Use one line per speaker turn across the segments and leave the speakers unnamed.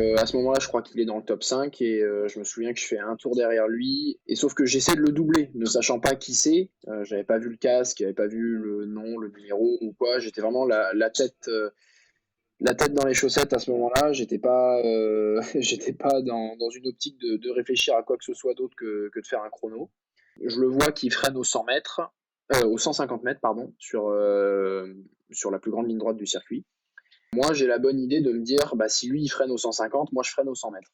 À ce moment-là, je crois qu'il est dans le top 5 et je me souviens que je fais un tour derrière lui et sauf que j'essaie de le doubler, ne sachant pas qui c'est. J'avais pas vu le casque, j'avais pas vu le nom, le numéro ou quoi. J'étais vraiment la tête dans les chaussettes à ce moment-là. J'étais pas, j'étais pas dans une optique de réfléchir à quoi que ce soit d'autre que de faire un chrono. Je le vois qui freine aux 100 mètres, aux 150 mètres, pardon, sur la plus grande ligne droite du circuit. Moi, j'ai la bonne idée de me dire, bah, si lui il freine aux 150, moi je freine aux 100 mètres.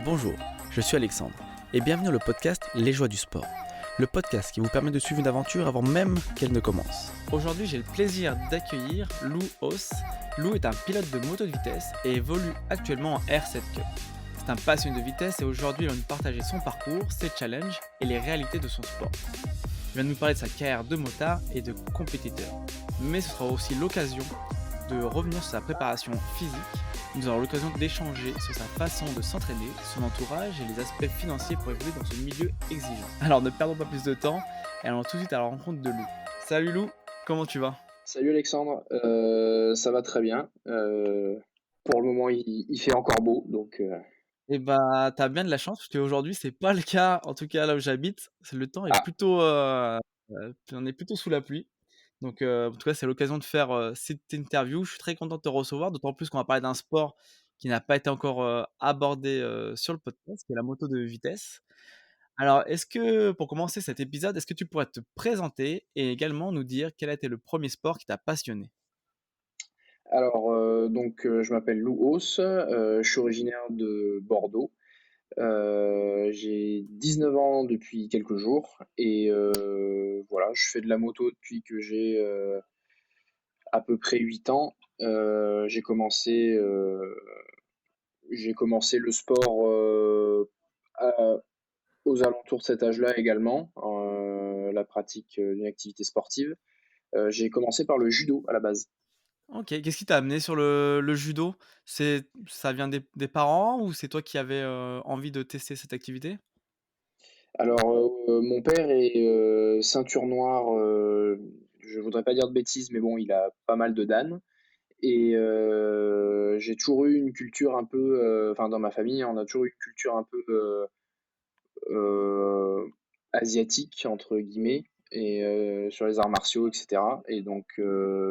Bonjour, je suis Alexandre et bienvenue dans le podcast Les Joies du Sport, le podcast qui vous permet de suivre une aventure avant même qu'elle ne commence. Aujourd'hui, j'ai le plaisir d'accueillir Lou Hauss. Lou est un pilote de moto de vitesse et évolue actuellement en R7 Cup. C'est un passionné de vitesse et aujourd'hui il va nous partager son parcours, ses challenges et les réalités de son sport. Il va nous parler de sa carrière de motard et de compétiteur. Mais ce sera aussi l'occasion de revenir sur sa préparation physique. Nous aurons l'occasion d'échanger sur sa façon de s'entraîner, son entourage et les aspects financiers pour évoluer dans ce milieu exigeant. Alors ne perdons pas plus de temps et allons tout de suite à la rencontre de Lou. Salut Lou, comment tu vas?
Salut Alexandre, ça va très bien. Pour le moment, il fait encore beau, donc
Eh bah, t'as bien de la chance parce qu'aujourd'hui c'est pas le cas, en tout cas là où j'habite. Le temps est
ah,
plutôt, on est plutôt sous la pluie. Donc, en tout cas, c'est l'occasion de faire cette interview. Je suis très content de te recevoir, d'autant plus qu'on va parler d'un sport qui n'a pas été encore abordé sur le podcast, qui est la moto de vitesse. Alors, est-ce que, pour commencer cet épisode, est-ce que tu pourrais te présenter et également nous dire quel a été le premier sport qui t'a passionné?
alors je m'appelle Lou Hauss, je suis originaire de Bordeaux. J'ai 19 ans depuis quelques jours et voilà, je fais de la moto depuis que j'ai à peu près 8 ans. J'ai commencé le sport à- aux alentours de cet âge-là également, la pratique d'une activité sportive. J'ai commencé par le judo à la base.
OK, qu'est-ce qui t'a amené sur le judo? Ça vient des parents ou c'est toi qui avais envie de tester cette activité?
Alors, mon père est ceinture noire, je voudrais pas dire de bêtises, mais bon, il a pas mal de dan. Et j'ai toujours eu une culture un peu, enfin dans ma famille, on a toujours eu une culture un peu euh, asiatique entre guillemets et sur les arts martiaux, etc. Et donc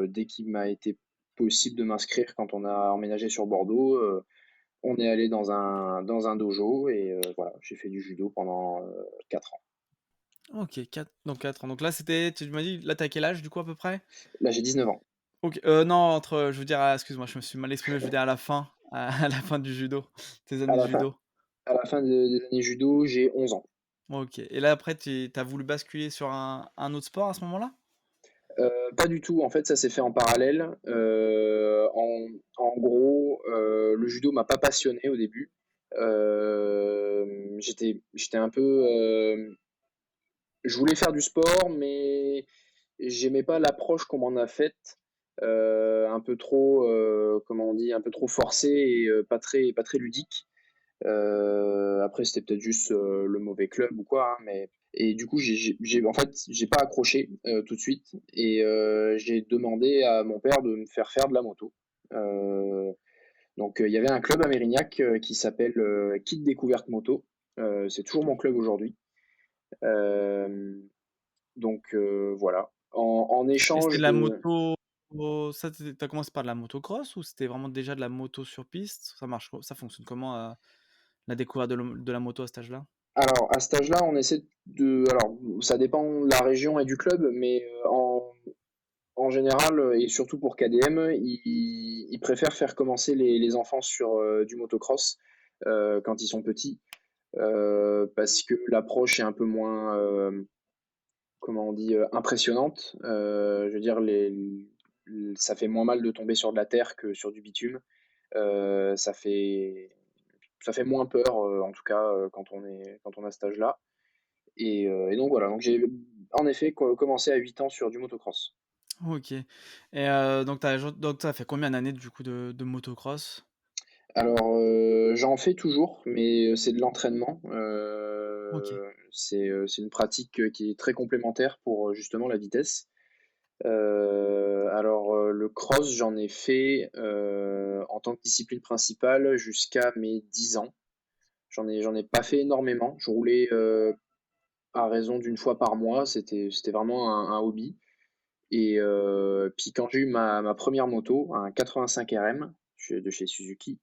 dès qu'il m'a été possible de m'inscrire quand on a emménagé sur Bordeaux, on est allé dans un dojo et voilà, j'ai fait du judo pendant 4 ans.
OK, 4 ans. Donc là, tu m'as dit, là, tu quel âge du coup à peu près?
Là, j'ai 19 ans.
OK, non, je veux dire, excuse-moi, je me suis mal exprimé, je veux dire à la fin, à la fin du judo, tes
À
années de
la fin,
judo.
à la fin des années judo, j'ai 11 ans.
OK et là après tu as voulu basculer sur un autre sport à ce moment-là?
Pas du tout, en fait, ça s'est fait en parallèle. En gros, le judo m'a pas passionné au début. J'étais un peu, je voulais faire du sport, mais j'aimais pas l'approche qu'on m'en a faite, un peu trop, comment on dit, un peu trop forcée et pas très ludique. Après, c'était peut-être juste le mauvais club ou quoi, hein, mais et du coup, en fait, j'ai pas accroché tout de suite et j'ai demandé à mon père de me faire faire de la moto. Euh, donc, il y avait un club à Mérignac qui s'appelle Kit Découverte Moto. C'est toujours mon club aujourd'hui. Euh, voilà. En
Et c'était
échange
de la
de.
moto, ça tu commencé par de la motocross ou c'était vraiment déjà de la moto sur piste? Ça fonctionne comment, la découverte de la moto à cet âge-là?
Alors, à cet âge-là, on essaie de. Alors, ça dépend de la région et du club, mais en général, et surtout pour KDM, ils préfèrent faire commencer les enfants sur du motocross quand ils sont petits, parce que l'approche est un peu moins, comment on dit, impressionnante. Je veux dire, ça fait moins mal de tomber sur de la terre que sur du bitume. Ça fait moins peur, en tout cas, quand on a cet âge-là. Et donc voilà, donc j'ai en effet commencé à 8 ans sur du motocross.
OK et donc tu fait combien d'années du coup de motocross?
Alors, j'en fais toujours, mais c'est de l'entraînement.
OK.
C'est une pratique qui est très complémentaire pour justement la vitesse. Le cross, j'en ai fait, en tant que discipline principale jusqu'à mes 10 ans. J'en ai pas fait énormément. Je roulais, à raison d'une fois par mois, c'était vraiment un hobby. Et puis quand j'ai eu ma première moto, un 85 RM de chez Suzuki,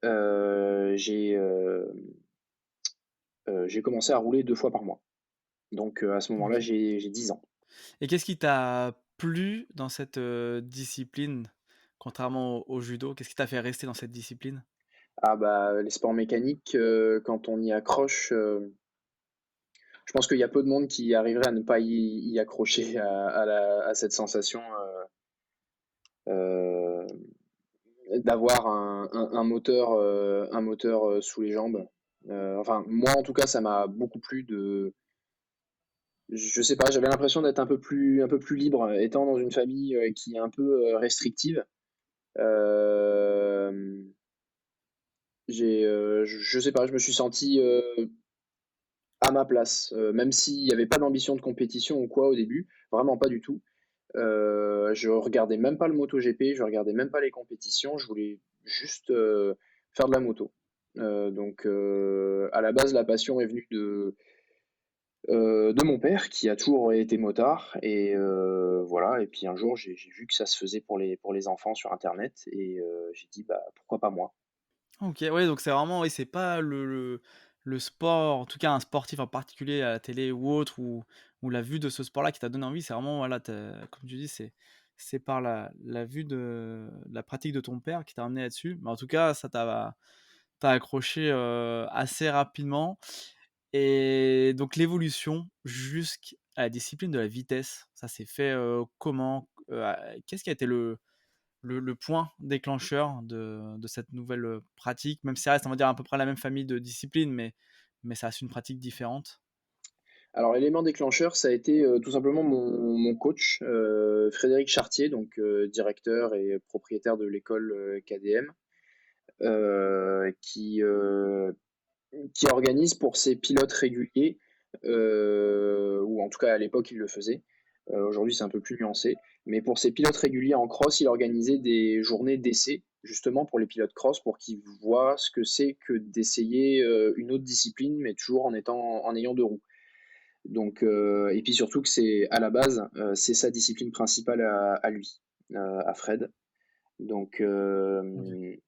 j'ai j'ai commencé à rouler 2 fois par mois. Donc à ce moment-là,
OK.
j'ai 10 ans.
Et qu'est-ce qui t'a plu dans cette, discipline, contrairement au judo? Qu'est-ce qui t'a fait rester dans cette discipline?
Ah bah, les sports mécaniques, quand on y accroche, je pense qu'il y a peu de monde qui arriverait à ne pas y accrocher à cette sensation, heu, d'avoir un moteur, sous les jambes. Enfin, moi, en tout cas, ça m'a beaucoup plu de je sais pas, j'avais l'impression d'être un peu plus libre, étant dans une famille, qui est un peu, restrictive. Hem, je sais pas, je me suis senti, à ma place, même s'il y avait pas d'ambition de compétition ou quoi au début, vraiment pas du tout. Je regardais même pas le MotoGP, je regardais même pas les compétitions, je voulais juste, faire de la moto. À la base, la passion est venue de mon père qui a toujours été motard et voilà et puis un jour j'ai vu que ça se faisait pour les enfants sur internet et j'ai dit: «Bah, pourquoi pas moi?»
OK, ouais, donc c'est vraiment oui, c'est pas le sport, en tout cas un sportif en particulier à la télé ou autre, ou la vue de ce sport-là qui t'a donné envie. C'est vraiment voilà, comme tu dis, c'est par la vue de la pratique de ton père qui t'a amené là-dessus. Mais en tout cas, ça t'a accroché, assez rapidement. Et donc l'évolution jusqu'à la discipline de la vitesse, ça s'est fait, comment? Qu'est-ce qui a été le point déclencheur de cette nouvelle, pratique? Même si ça reste, on va dire, à peu près la même famille de disciplines, mais ça reste une pratique différente.
Alors l'élément déclencheur, ça a été, tout simplement mon coach, Frédéric Chartier, donc directeur et propriétaire de l'école, KDM, qui organise pour ses pilotes réguliers, ou en tout cas à l'époque il le faisait, aujourd'hui c'est un peu plus nuancé, mais pour ses pilotes réguliers en cross, il organisait des journées d'essai, justement pour les pilotes cross, pour qu'ils voient ce que c'est que d'essayer une autre discipline, mais toujours en ayant deux roues. Et puis surtout que c'est à la base, c'est sa discipline principale à lui, à Fred. Donc, euh,
OK.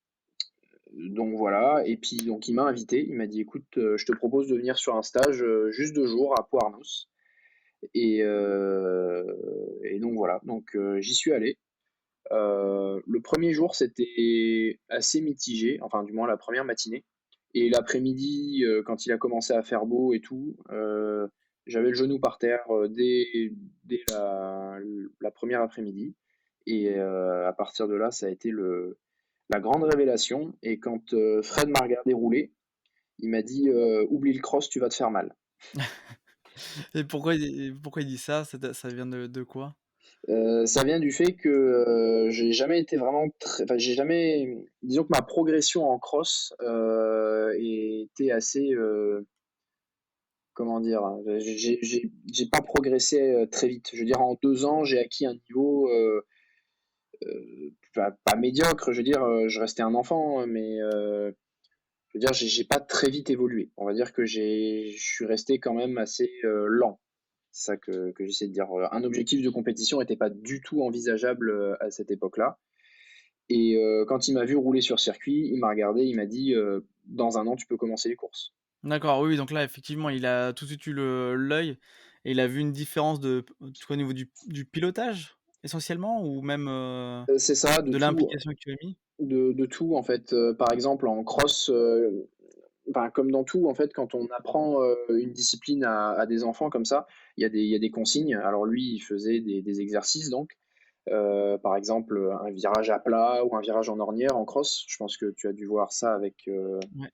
donc voilà, et puis donc il m'a invité, il m'a dit écoute, je te propose de venir sur un stage juste 2 jours à Poarnos. Et donc voilà, j'y suis allé. Le premier jour c'était assez mitigé, enfin du moins la première matinée. Et l'après-midi, quand il a commencé à faire beau et tout, j'avais le genou par terre dès la première après-midi. Et à partir de là, ça a été la grande révélation. Et quand Fred m'a regardé rouler, il m'a dit oublie le cross, tu vas te faire mal.
Et pourquoi il dit ça? Ça vient de quoi?
Ça vient du fait que j'ai jamais été vraiment enfin, j'ai jamais. Disons que ma progression en cross était assez. Comment dire? J'ai pas progressé très vite. Je veux dire, en 2 ans, j'ai acquis un niveau pas médiocre. Je veux dire, je restais un enfant, hein, mais je veux dire, j'ai pas très vite évolué. On va dire que je suis resté quand même assez lent. C'est ça que j'essaie de dire. Un objectif de compétition n'était pas du tout envisageable à cette époque-là. Et quand il m'a vu rouler sur circuit, il m'a regardé, il m'a dit dans un an, tu peux commencer les courses.
D'accord, oui, donc là, effectivement, il a tout de suite eu l'œil et il a vu une différence au niveau du pilotage, essentiellement? Ou même,
C'est ça, de
de
tout,
l'implication que tu as mis?
de tout en fait. Par exemple, en cross, enfin, comme dans tout, en fait, quand on apprend une discipline à des enfants comme ça, il y a des consignes. Alors lui, il faisait des exercices donc. Par exemple, un virage à plat ou un virage en ornière en cross. Je pense que tu as dû voir ça avec.
Ouais.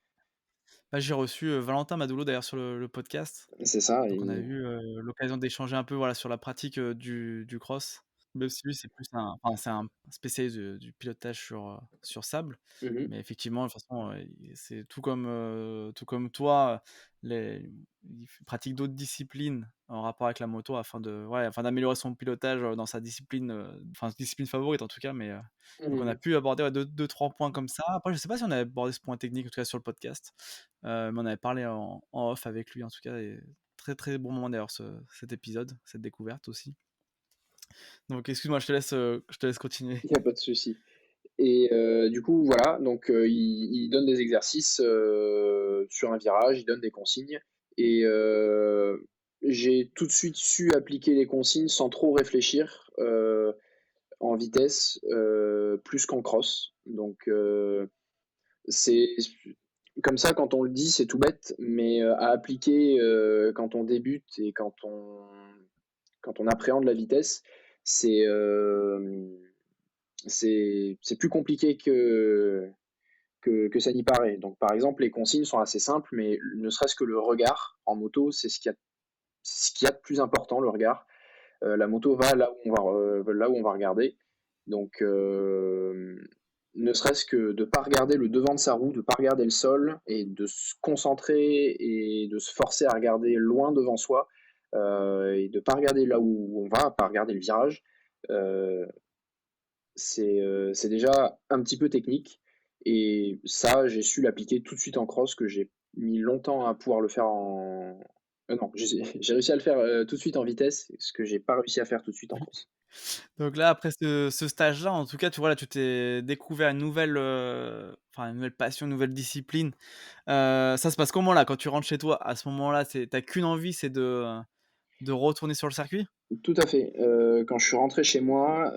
Bah, j'ai reçu, Valentin Madoulot d'ailleurs sur le podcast,
C'est ça.
donc on a eu, l'occasion d'échanger un peu, voilà, sur la pratique, du cross. Même si lui, c'est plus un enfin, c'est un spécialiste du pilotage sur sable.
Mmh.
Mais effectivement, de toute façon, c'est tout comme toi, les il pratique d'autres disciplines en rapport avec la moto afin d'améliorer son pilotage, dans sa discipline, enfin, discipline favorite en tout cas. Mais, donc on a
Mmh.
pu aborder, ouais, 2-3 points comme ça. Après, je sais pas si on a abordé ce point technique, en tout cas sur le podcast, mais on avait parlé en off avec lui en tout cas, et très, très bon moment d'ailleurs cet épisode, cette découverte aussi. Donc excuse-moi, je te laisse continuer.
Il y a pas de souci. Et du coup, voilà, donc il donne des exercices, sur un virage, il donne des consignes et j'ai tout de suite su appliquer les consignes sans trop réfléchir, en vitesse, plus qu'en cross. Donc c'est comme ça, quand on le dit, c'est tout bête, mais à appliquer, quand on débute et quand on appréhende la vitesse, c'est, c'est plus compliqué que ça n'y paraît. Donc, par exemple, les consignes sont assez simples, mais ne serait-ce que le regard en moto, c'est ce qu'il y a de plus important, le regard. La moto va là où on va regarder. Donc, ne serait-ce que de ne pas regarder le devant de sa roue, de ne pas regarder le sol, et de se concentrer et de se forcer à regarder loin devant soi, et de ne pas regarder là où on va, pas regarder le virage. Euh, c'est déjà un petit peu technique. Et ça, j'ai su l'appliquer tout de suite en cross, que j'ai mis longtemps à pouvoir le faire en. Non, j'ai réussi à le faire tout de suite en vitesse, ce que j'ai pas réussi à faire tout de suite en cross.
Donc là, après ce stage-là, en tout cas, tu vois, là, tu t'es découvert une nouvelle passion, une nouvelle discipline. Ça se passe comment là, quand tu rentres chez toi? À ce moment-là, tu qu'une envie, c'est de retourner sur le circuit?
Tout à fait. Quand je suis rentré chez moi,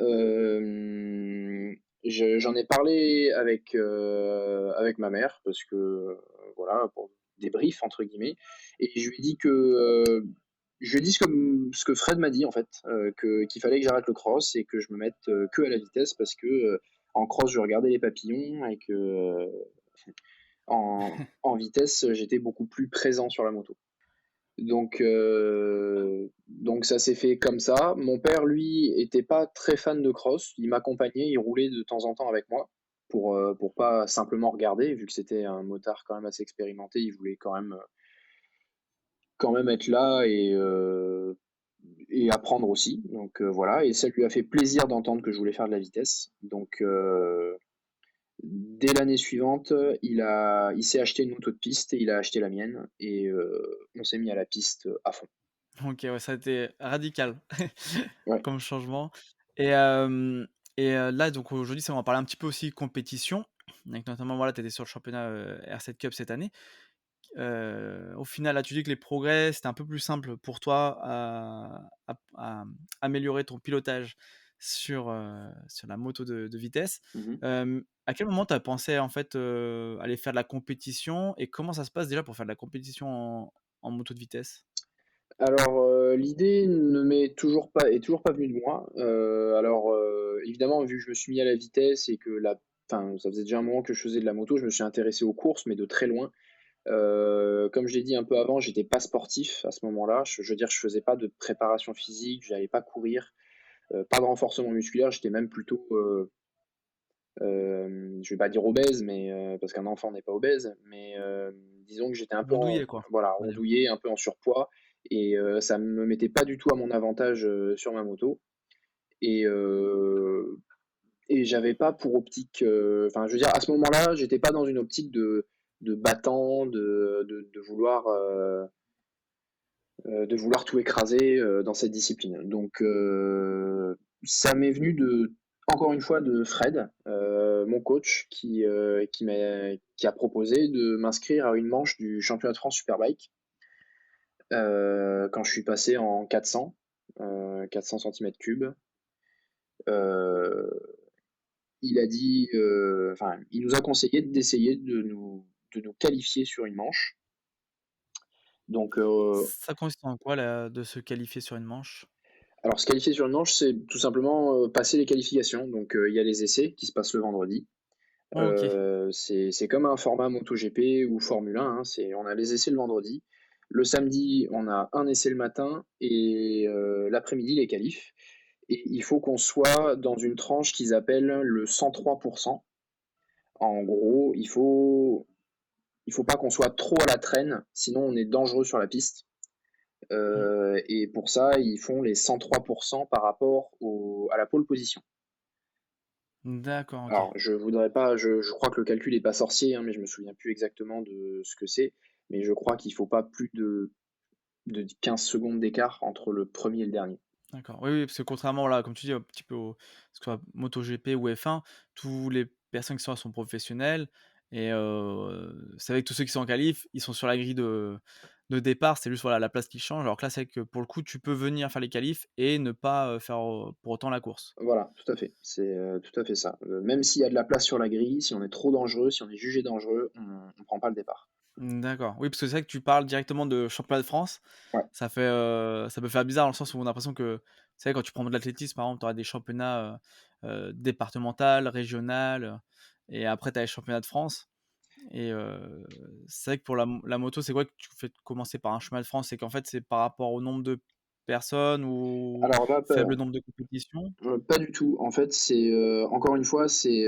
j'en ai parlé avec ma mère, parce que voilà, pour débrief entre guillemets, et je lui ai dit ce que Fred m'a dit en fait, qu'il fallait que j'arrête le cross et que je me mette que à la vitesse, parce que en cross je regardais les papillons, et que en vitesse j'étais beaucoup plus présent sur la moto. Donc ça s'est fait comme ça. Mon père, lui, était pas très fan de cross. Il m'accompagnait, il roulait de temps en temps avec moi pour pas simplement regarder, vu que c'était un motard quand même assez expérimenté. Il voulait quand même être là et apprendre aussi. Donc voilà, et ça lui a fait plaisir d'entendre que je voulais faire de la vitesse. Donc dès l'année suivante, il s'est acheté une moto de piste et il a acheté la mienne, et on s'est mis à la piste à fond.
OK, ouais, ça a été radical
Ouais.
comme changement. Et là, donc aujourd'hui, on va parler un petit peu aussi compétition. Donc notamment, voilà, tu étais sur le championnat, R7 Cup cette année. Au final, là, tu dis que les progrès, c'était un peu plus simple pour toi à améliorer ton pilotage sur la moto de vitesse.
Mhm.
À quel moment tu as pensé, en fait, aller faire de la compétition, et comment ça se passe déjà pour faire de la compétition en moto de vitesse?
Alors, l'idée est toujours pas venue de moi. Alors, évidemment, vu que je me suis mis à la vitesse et que enfin, ça faisait déjà un moment que je faisais de la moto, je me suis intéressé aux courses, mais de très loin. Comme je l'ai dit un peu avant, j'étais pas sportif à ce moment-là. Je veux dire, je faisais pas de préparation physique, j'allais pas courir, pas de renforcement musculaire. J'étais même plutôt, je vais pas dire obèse, mais parce qu'un enfant n'est pas obèse, mais disons que j'étais un peu
Rondouillé, quoi,
voilà,
on va dire.
rondouillé, un peu en surpoids, et ça me mettait pas du tout à mon avantage sur ma moto. Et j'avais pas pour optique, enfin, je veux dire, à ce moment-là, j'étais pas dans une optique de battant, de vouloir tout écraser dans cette discipline. Donc ça m'est venu encore une fois de Fred, mon coach, qui a proposé de m'inscrire à une manche du championnat de France Superbike, quand je suis passé en 400 cm3. Il a dit, enfin, il nous a conseillé d'essayer de nous qualifier sur une manche. Donc,
Ça consiste en quoi, là, de se qualifier sur une manche?
alors, se qualifier sur une manche, c'est tout simplement passer les qualifications. Donc, il y a les essais qui se passent le vendredi.
OK.
C'est comme un format MotoGP ou Formule 1, hein. On a les essais le vendredi. Le samedi, on a un essai le matin, et l'après-midi, les qualifs. et il faut qu'on soit dans une tranche qu'ils appellent le 103%. En gros, il faut pas qu'on soit trop à la traîne, sinon on est dangereux sur la piste.
Mmh.
Et pour ça, ils font les 103% par rapport à la pole position.
D'accord, OK.
Alors, je voudrais pas, je crois que le calcul est pas sorcier, hein, mais je me souviens plus exactement de ce que c'est. Mais je crois qu'il faut pas plus de 15 secondes d'écart entre le premier et le dernier.
D'accord. Oui, oui, parce que contrairement, voilà, comme tu dis, un petit peu au ce que soit MotoGP ou F1, tous les personnes qui sont là sont professionnels et c'est vrai que tous ceux qui sont en qualif, ils sont sur la grille de départ, c'est juste, voilà, la place qui change. Alors que là, c'est vrai que pour le coup, tu peux venir faire les qualifs et ne pas, faire, pour autant la course.
Voilà, tout à fait. C'est tout à fait ça. Même s'il y a de la place sur la grille, si on est trop dangereux, si on est jugé dangereux, on prend pas le départ.
D'accord. Oui, parce que c'est vrai que tu parles directement de championnat de France.
Ouais,
Ça peut faire bizarre dans le sens où on a l'impression que c'est vrai quand tu prends de l'athlétisme, par exemple, tu auras des championnats, départemental, régional, et après tu as les championnats de France et c'est vrai que pour la moto, c'est quoi que tu fais commencer par un championnat de France? C'est qu'en fait, c'est par rapport au nombre de personnes ou
alors là,
faible nombre de compétitions?
pas du tout. En fait, c'est encore une fois, c'est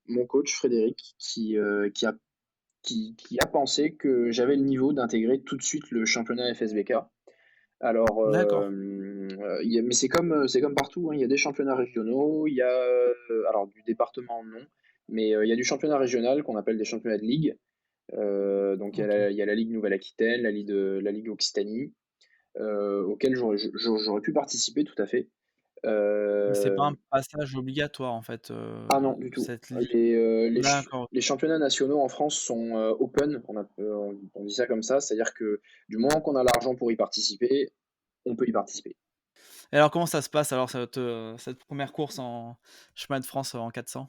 mon coach Frédéric qui a pensé que j'avais le niveau d'intégrer tout de suite le championnat FSBK. Alors,
D'accord.
mais c'est comme partout, hein. Il y a des championnats régionaux, il y a, alors du département non, mais il y a du championnat régional qu'on appelle des championnats de ligue. Donc
OK.
il y a la Ligue Nouvelle-Aquitaine, la Ligue Occitanie, auquel j'aurais pu participer tout à fait.
Mais c'est pas
Euh,
un passage obligatoire en fait,
ah non, du tout.
cette ligue? D'accord.
Les championnats nationaux en France sont open, on dit ça comme ça, c'est-à-dire que du moment qu'on a l'argent pour y participer, on peut y participer.
Et alors comment ça se passe alors cette première course en chemin de France en 400?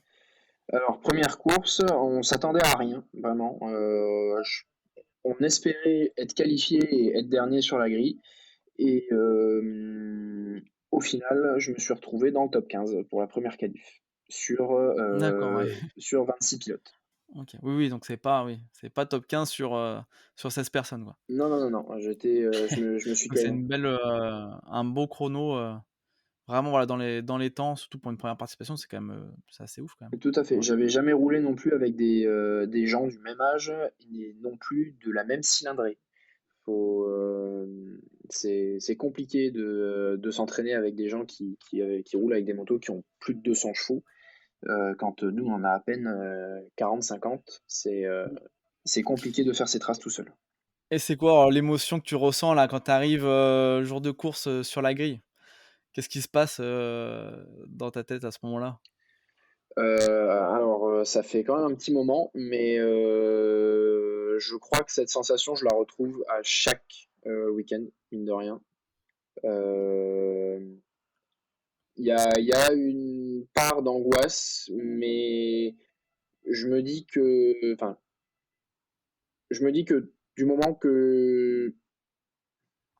Alors, première course, on s'attendait à rien, vraiment. On espérait être qualifié et être dernier sur la grille. Et au final, je me suis retrouvé dans le top 15 pour la première qualif
D'accord, ouais.
sur 26 pilotes.
OK. Oui, oui, donc c'est pas top 15 sur 16 personnes, quoi.
Non, non, non, non. Je me suis
Donc c'est
quand
une belle, un beau chrono, vraiment voilà dans les temps, surtout pour une première participation, c'est quand même, c'est assez ouf quand même.
tout à fait.
Ouais.
J'avais jamais roulé non plus avec des gens du même âge et non plus de la même cylindrée. Faut, c'est compliqué de s'entraîner avec des gens qui roulent avec des motos qui ont plus de 200 chevaux. Quand nous, on en a à peine 40-50, c'est compliqué de faire ses traces tout seul.
Et c'est quoi alors l'émotion que tu ressens là quand tu arrives, jour de course, sur la grille? Qu'est-ce qui se passe, dans ta tête à ce moment-là?
Alors, ça fait quand même un petit moment, mais je crois que cette sensation, je la retrouve à chaque week-end, mine de rien. Euh, il y a une part d'angoisse, mais je me dis que, enfin, je me dis que du moment que,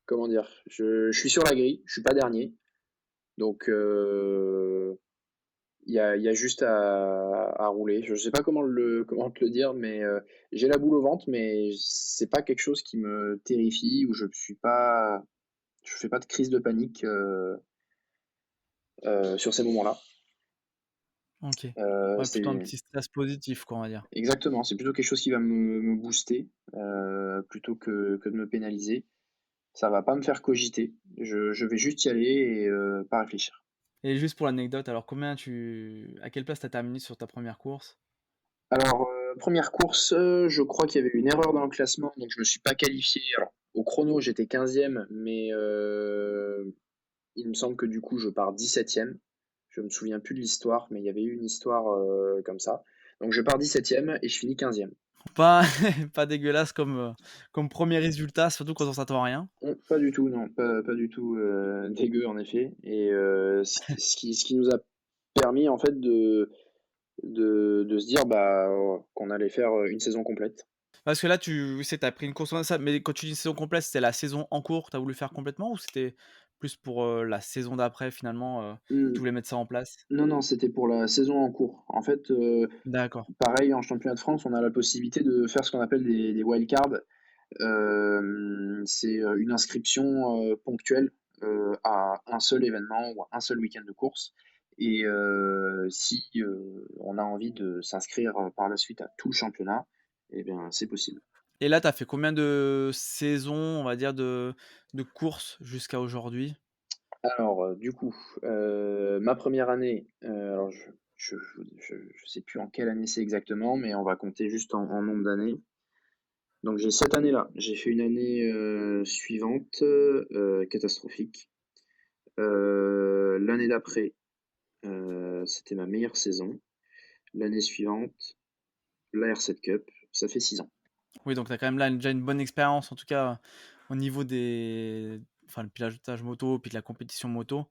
comment dire, je suis sur la grille, je suis pas dernier, donc il y a juste à rouler. Je sais pas comment te le dire, mais j'ai la boule au ventre, mais c'est pas quelque chose qui me terrifie ou je fais pas de crise de panique sur ces moments-là.
OK.
Euh,
Ouais, plutôt un
c'est
petit stress positif quoi, on va dire.
exactement, c'est plutôt quelque chose qui va me booster plutôt que de me pénaliser. Ça va pas me faire cogiter. Je vais juste y aller et pas réfléchir.
Et juste pour l'anecdote, alors à quelle place tu as terminé sur ta première course?
Alors, première course, je crois qu'il y avait une erreur dans le classement, donc je me suis pas qualifié. Alors, au chrono, j'étais 15e, mais il me semble que du coup, je pars 17e. Je me souviens plus de l'histoire, mais il y avait eu une histoire comme ça. Donc, je pars 17e et je finis 15e.
Pas pas dégueulasse comme 1er résultat, surtout quand on s'attend à rien.
Pas du tout, non, pas du tout dégueu en effet. Et ce qui nous a permis en fait de se dire bah, qu'on allait faire une saison complète.
Parce que là, tu sais, tu as pris une course comme ça, mais quand tu dis saison complète, c'était la saison en cours que tu as voulu faire complètement ou c'était plus pour, la saison d'après finalement, tu
Hmm.
voulais mettre ça en place?
Non, non, c'était pour la saison en cours. En fait,
D'accord.
pareil, en championnat de France, on a la possibilité de faire ce qu'on appelle des wildcards. C'est une inscription ponctuelle. à un seul événement ou à un seul week-end de course. Et si on a envie de s'inscrire par la suite à tout le championnat, eh bien, c'est possible.
Et là, tu as fait combien de saisons, on va dire, de courses jusqu'à aujourd'hui?
Alors, du coup, ma première année, alors je sais plus en quelle année c'est exactement, mais on va compter juste en nombre d'années. Donc j'ai cette année-là. J'ai fait une année, suivante, catastrophique. L'année d'après, c'était ma meilleure saison. L'année suivante, la R7 Cup, ça fait 6 ans.
Oui, donc tu as quand même là déjà une bonne expérience, en tout cas, au niveau le pilotage moto, puis de la compétition moto.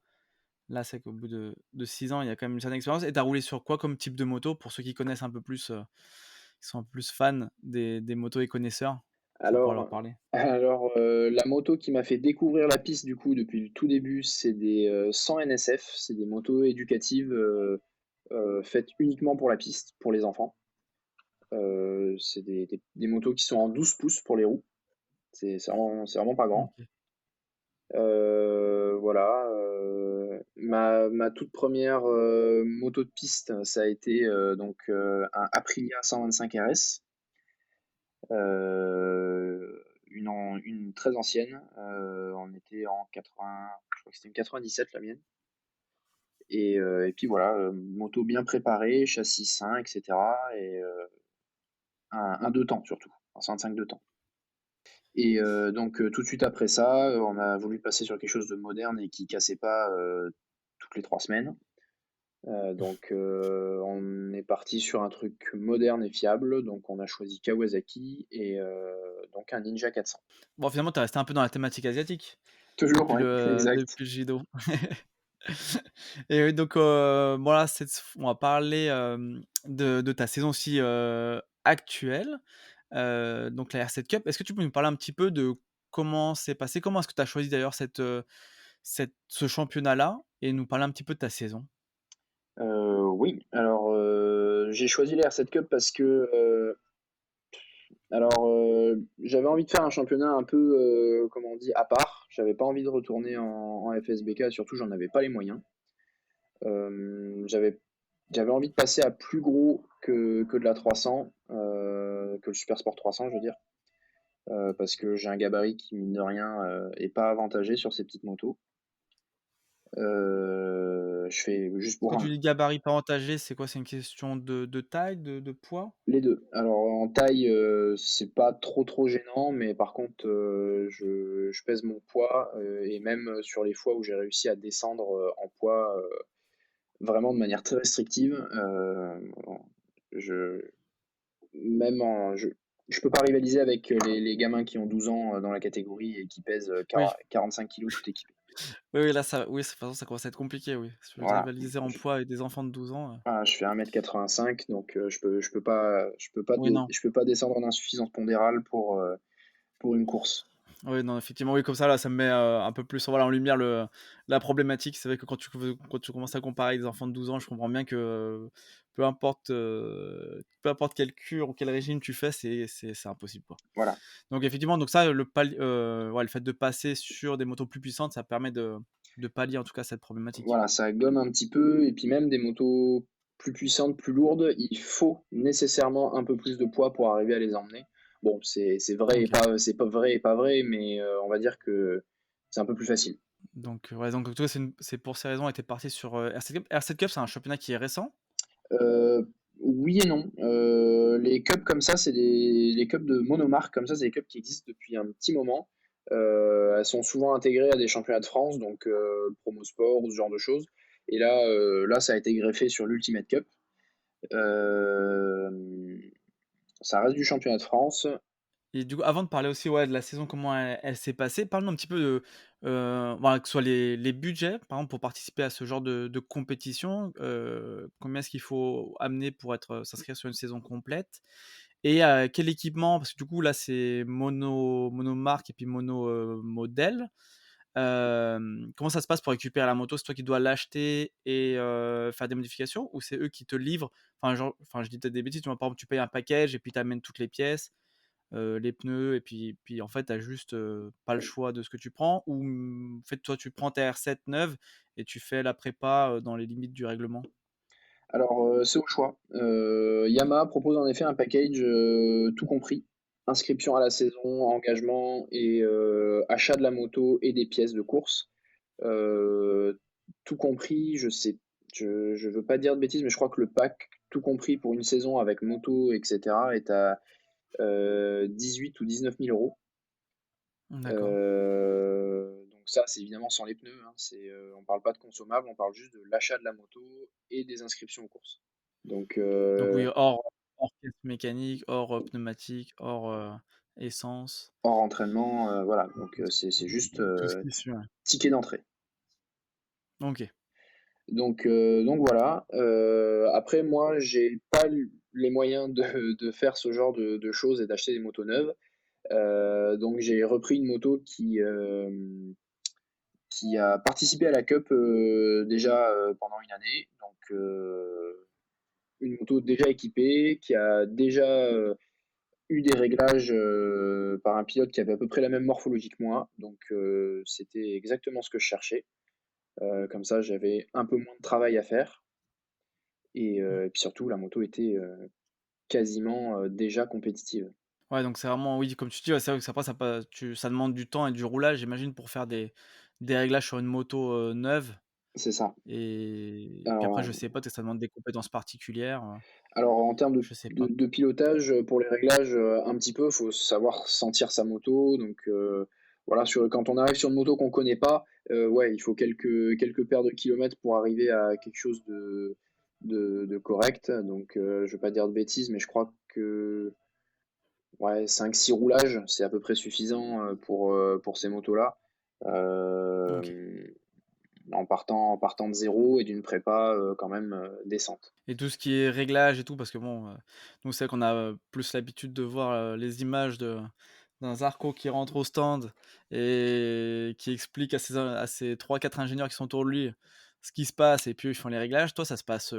Là, c'est qu'au bout de 6 ans, il y a quand même une certaine expérience. Et tu as roulé sur quoi comme type de moto? Pour ceux qui connaissent un peu plus, qui sont un peu plus fans des motos et connaisseurs, tu vas pouvoir leur
Alors
parler.
la moto qui m'a fait découvrir la piste, du coup, depuis le tout début, c'est des, 100 NSF. C'est des motos éducatives, faites uniquement pour la piste, pour les enfants. C'est des motos qui sont en 12 pouces pour les roues. C'est vraiment pas grand.
OK.
Voilà, ma toute première moto de piste, ça a été donc un Aprilia 125 RS, une très ancienne. On était en 80, je crois que c'était une 97 la mienne. Et puis voilà, moto bien préparée, châssis sain, etc. Et un deux temps surtout, un 125 deux temps. Et donc tout de suite après ça, on a voulu passer sur quelque chose de moderne et qui cassait pas toutes les 3 semaines. Donc on est parti sur un truc moderne et fiable. Donc on a choisi Kawasaki et donc un Ninja 400.
Bon, finalement, tu es resté un peu dans la thématique asiatique
Toujours,
depuis
oui,
depuis
exact.
le judo. Et oui, donc, bon là, on va parler, de ta saison aussi, actuelle, donc la R7 Cup. Est-ce que tu peux nous parler un petit peu de comment c'est passé? Comment est-ce que tu as choisi d'ailleurs ce championnat-là et nous parler un petit peu de ta saison?
Oui, alors j'ai choisi la R7 Cup parce que j'avais envie de faire un championnat un peu, comment on dit, à part. J'avais pas envie de retourner en FSBK, surtout j'en avais pas les moyens. J'avais envie de passer à plus gros que de la 300, que le Super Sport 300, je veux dire, parce que j'ai un gabarit qui, mine de rien, est pas avantagé sur ces petites motos. Je fais juste pour
Quand tu
un,
dis gabarit partagé, c'est quoi? C'est une question de taille, de poids?
les deux. Alors en taille, c'est pas trop gênant, mais par contre, je pèse mon poids, et même sur les fois où j'ai réussi à descendre en poids, vraiment de manière très restrictive, je, même en, je peux pas rivaliser avec les gamins qui ont 12 ans dans la catégorie et qui pèsent
Oui.
45 kilos tout équipé.
Oui, oui, là, de toute façon, ça commence à être compliqué, oui. Si tu veux
Voilà.
rivaliser en
Je,
poids avec des enfants de 12 ans,
voilà, je fais 1,85 m, donc
oui, non.
je peux pas descendre en insuffisance pondérale pour une course.
Oui, non, effectivement, oui, comme ça, là, ça me met, un peu plus, voilà, en lumière la problématique. C'est vrai que quand tu commences à comparer des enfants de 12 ans, je comprends bien que, peu importe quelle cure ou quel régime tu fais, c'est impossible, quoi.
Voilà.
Donc effectivement, donc ça, ouais, le fait de passer sur des motos plus puissantes, ça permet de pallier, en tout cas, cette problématique.
Voilà, ça gomme un petit peu. Et puis même des motos plus puissantes, plus lourdes, il faut nécessairement un peu plus de poids pour arriver à les emmener. Bon, c'est vrai et
OK.
pas, c'est pas vrai et pas vrai, mais on va dire que c'est un peu plus facile.
Donc, ouais, donc toi, c'est pour ces raisons que tu es parti sur, R7 Cup. R7 Cup, c'est un championnat qui est récent?
Oui et non. Les cups comme ça, les cups de monomarque comme ça, c'est des cups qui existent depuis un petit moment. Elles sont souvent intégrées à des championnats de France, donc le Promo Sport ou ce genre de choses. Et là, ça a été greffé sur l'Ultimate Cup. Euh, Ça reste du championnat de France.
Et du coup, avant de parler aussi, ouais, de la saison, comment elle s'est passée, parle-nous un petit peu de, voilà, que ce soit les budgets, par exemple, pour participer à ce genre de compétition, combien est-ce qu'il faut amener pour s'inscrire sur une saison complète? Et quel équipement? Parce que du coup, là, c'est monomarque et puis modèle. Comment ça se passe pour récupérer la moto? C'est toi qui dois l'acheter et faire des modifications? Ou c'est eux qui te livrent? Enfin, genre, je dis peut-être des bêtises, tu vois? Par exemple, tu payes un package et puis tu amènes toutes les pièces. les pneus et puis en fait, tu as juste, pas le choix de ce que tu prends ou, en fait, toi, tu prends tes R7 neuves et tu fais la prépa, dans les limites du règlement?
Alors, c'est au choix. Yamaha propose en effet un package, tout compris. Inscription à la saison, engagement et achat de la moto et des pièces de course. Heu, Tout compris, je veux pas dire de bêtises, mais je crois que le pack tout compris pour une saison avec moto et cetera est à, 18 ou 19 000 €.
D'accord.
Donc ça, c'est évidemment sans les pneus, hein. On parle pas de consommables, on parle juste de l'achat de la moto et des inscriptions aux courses. Donc,
Donc oui, hors caisse mécanique, hors, pneumatique, hors, essence,
hors entraînement, voilà, donc c'est juste,
tout ce qui suit, ouais.
ticket d'entrée.
OK.
Donc voilà. Après moi, j'ai pas les moyens de faire ce genre de choses et d'acheter des motos neuves. Donc j'ai repris une moto qui a participé à la Cup, déjà, pendant une année. Donc, une moto déjà équipée, qui a déjà, eu des réglages, par un pilote qui avait à peu près la même morphologie que moi. Donc, c'était exactement ce que je cherchais. Comme ça, j'avais un peu moins de travail à faire et puis surtout la moto était, quasiment, déjà compétitive.
Ouais, donc c'est vraiment oui, comme tu dis, ouais, c'est vrai que ça demande du temps et du roulage, j'imagine, pour faire des réglages sur une moto, neuve
C'est ça.
et puis après,
Alors
je sais pas, peut-être ça demande des compétences particulières,
Alors en termes
je sais pas.
de pilotage, pour les réglages, un petit peu, faut savoir sentir sa moto. Donc, voilà, quand on arrive sur une moto qu'on connaît pas, ouais, il faut quelques paires de kilomètres pour arriver à quelque chose de correct. Donc, je vais pas dire de bêtises, mais je crois que, ouais, 5-6 roulages, c'est à peu près suffisant, pour ces motos-là.
OK.
Hem, en partant de zéro et d'une prépa, quand même, décente.
Et tout ce qui est réglage et tout, parce que bon, nous, c'est vrai qu'on a, plus l'habitude de voir, les images d'un Zarco qui rentre au stand et qui explique à ses 3-4 ingénieurs qui sont autour de lui, ce qui se passe et puis eux, ils font les réglages. Toi, ça se passe,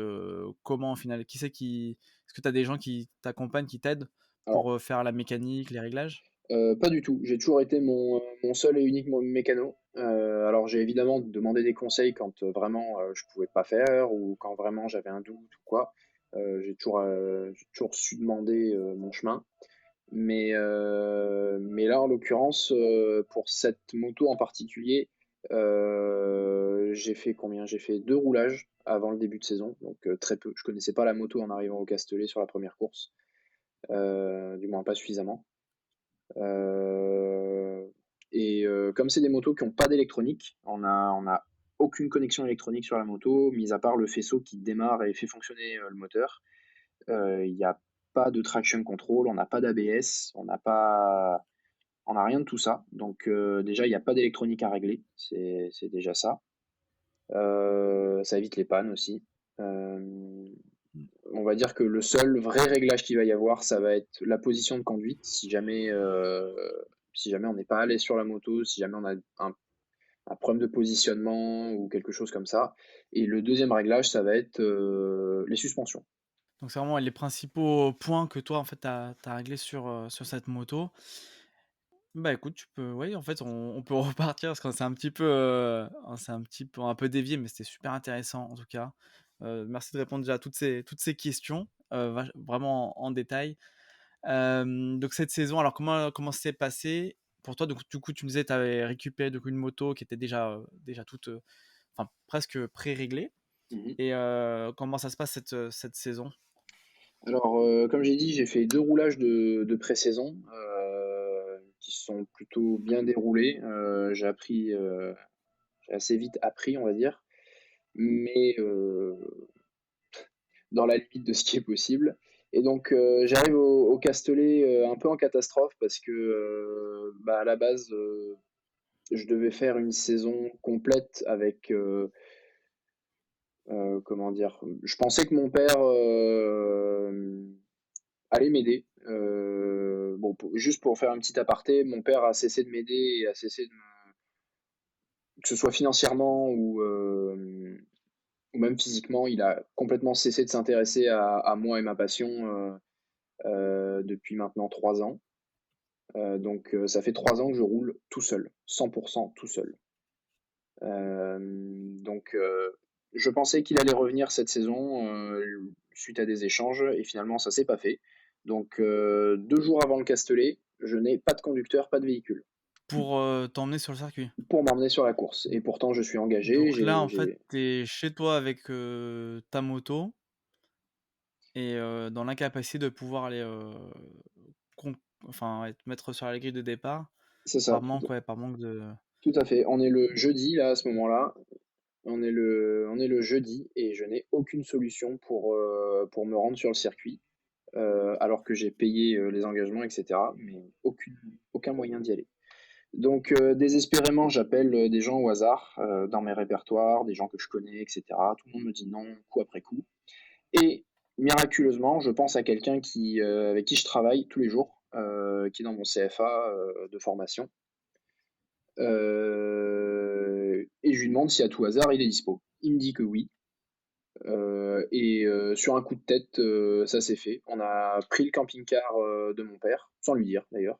comment au final? Est-ce que tu as des gens qui t'accompagnent, qui t'aident
Alors
pour, faire la mécanique, les réglages?
Pas du tout. J'ai toujours été mon seul et unique mécano. Alors j'ai évidemment demandé des conseils quand, vraiment, je pouvais pas faire ou quand vraiment j'avais un doute ou quoi. J'ai toujours su demander, mon chemin. Mais là, en l'occurrence, pour cette moto en particulier, j'ai fait combien? J'ai fait 2 roulages avant le début de saison, donc très peu. Je connaissais pas la moto en arrivant au Castellet sur la première course, du moins pas suffisamment. Heu Comme c'est des motos qui ont pas d'électronique, on a aucune connexion électronique sur la moto, mis à part le faisceau qui démarre et fait fonctionner, le moteur. Il y a pas de traction control, on n'a pas d'ABS, on a rien de tout ça. Donc déjà, il y a pas d'électronique à régler, c'est déjà ça. Ça évite les pannes aussi. Hem
Mmh.
On va dire que le seul vrai réglage qu'il va y avoir, ça va être la position de conduite. Si jamais on n'est pas allé sur la moto, si jamais on a un problème de positionnement ou quelque chose comme ça. Et le deuxième réglage, ça va être les suspensions.
Donc c'est vraiment les principaux points que toi, en fait, tu as réglés sur cette moto. Bah, écoute, tu peux oui, en fait, on peut repartir parce qu'on s'est un petit peu, on s'est un peu dévié, mais c'était super intéressant en tout cas. Merci de répondre déjà à toutes ces questions, vraiment en détail. Donc cette saison, alors comment s'est passé pour toi? Donc du coup, tu me disais, tu avais récupéré donc une moto qui était déjà toute, enfin presque pré-réglée
Mhm.
et comment ça se passe cette saison?
Alors, comme j'ai dit, j'ai fait deux roulages de pré-saison qui se sont plutôt bien déroulés. J'ai assez vite appris, on va dire, mais dans la limite de ce qui est possible. Et donc, j'arrive au Castellet un peu en catastrophe parce que, bah, à la base, je devais faire une saison complète avec, comment dire? Je pensais que mon père, allait m'aider. Bon, juste pour faire un petit aparté, mon père a cessé de m'aider et a cessé de me, que ce soit financièrement ou même physiquement, il a complètement cessé de s'intéresser à moi et ma passion depuis maintenant 3 ans. Donc ça fait 3 ans que je roule tout seul, 100% tout seul. Donc je pensais qu'il allait revenir cette saison suite à des échanges et finalement ça s'est pas fait. Donc 2 jours avant le Castellet, je n'ai pas de conducteur, pas de véhicule
Pour, t'emmener sur le circuit.
pour m'emmener sur la course. Et pourtant je suis engagé,
Donc là, en fait, tu es chez toi avec, ta moto et dans l'incapacité de pouvoir aller, con enfin, ouais, te mettre sur la grille de départ
c'est
par
ça,
manque, ouais, par manque de
tout à fait. On est le jeudi là à ce moment-là. On est le jeudi et je n'ai aucune solution pour me rendre sur le circuit, alors que j'ai payé les engagements, etc. Mais aucun moyen d'y aller. Donc désespérément, j'appelle des gens au hasard dans mes répertoires, des gens que je connais, etc. Tout le monde me dit non, coup après coup. Et miraculeusement, je pense à quelqu'un avec qui je travaille tous les jours, qui est dans mon CFA de formation. Et je lui demande si à tout hasard il est dispo. Il me dit que oui. Et sur un coup de tête, ça s'est fait. On a pris le camping-car de mon père, sans lui dire d'ailleurs.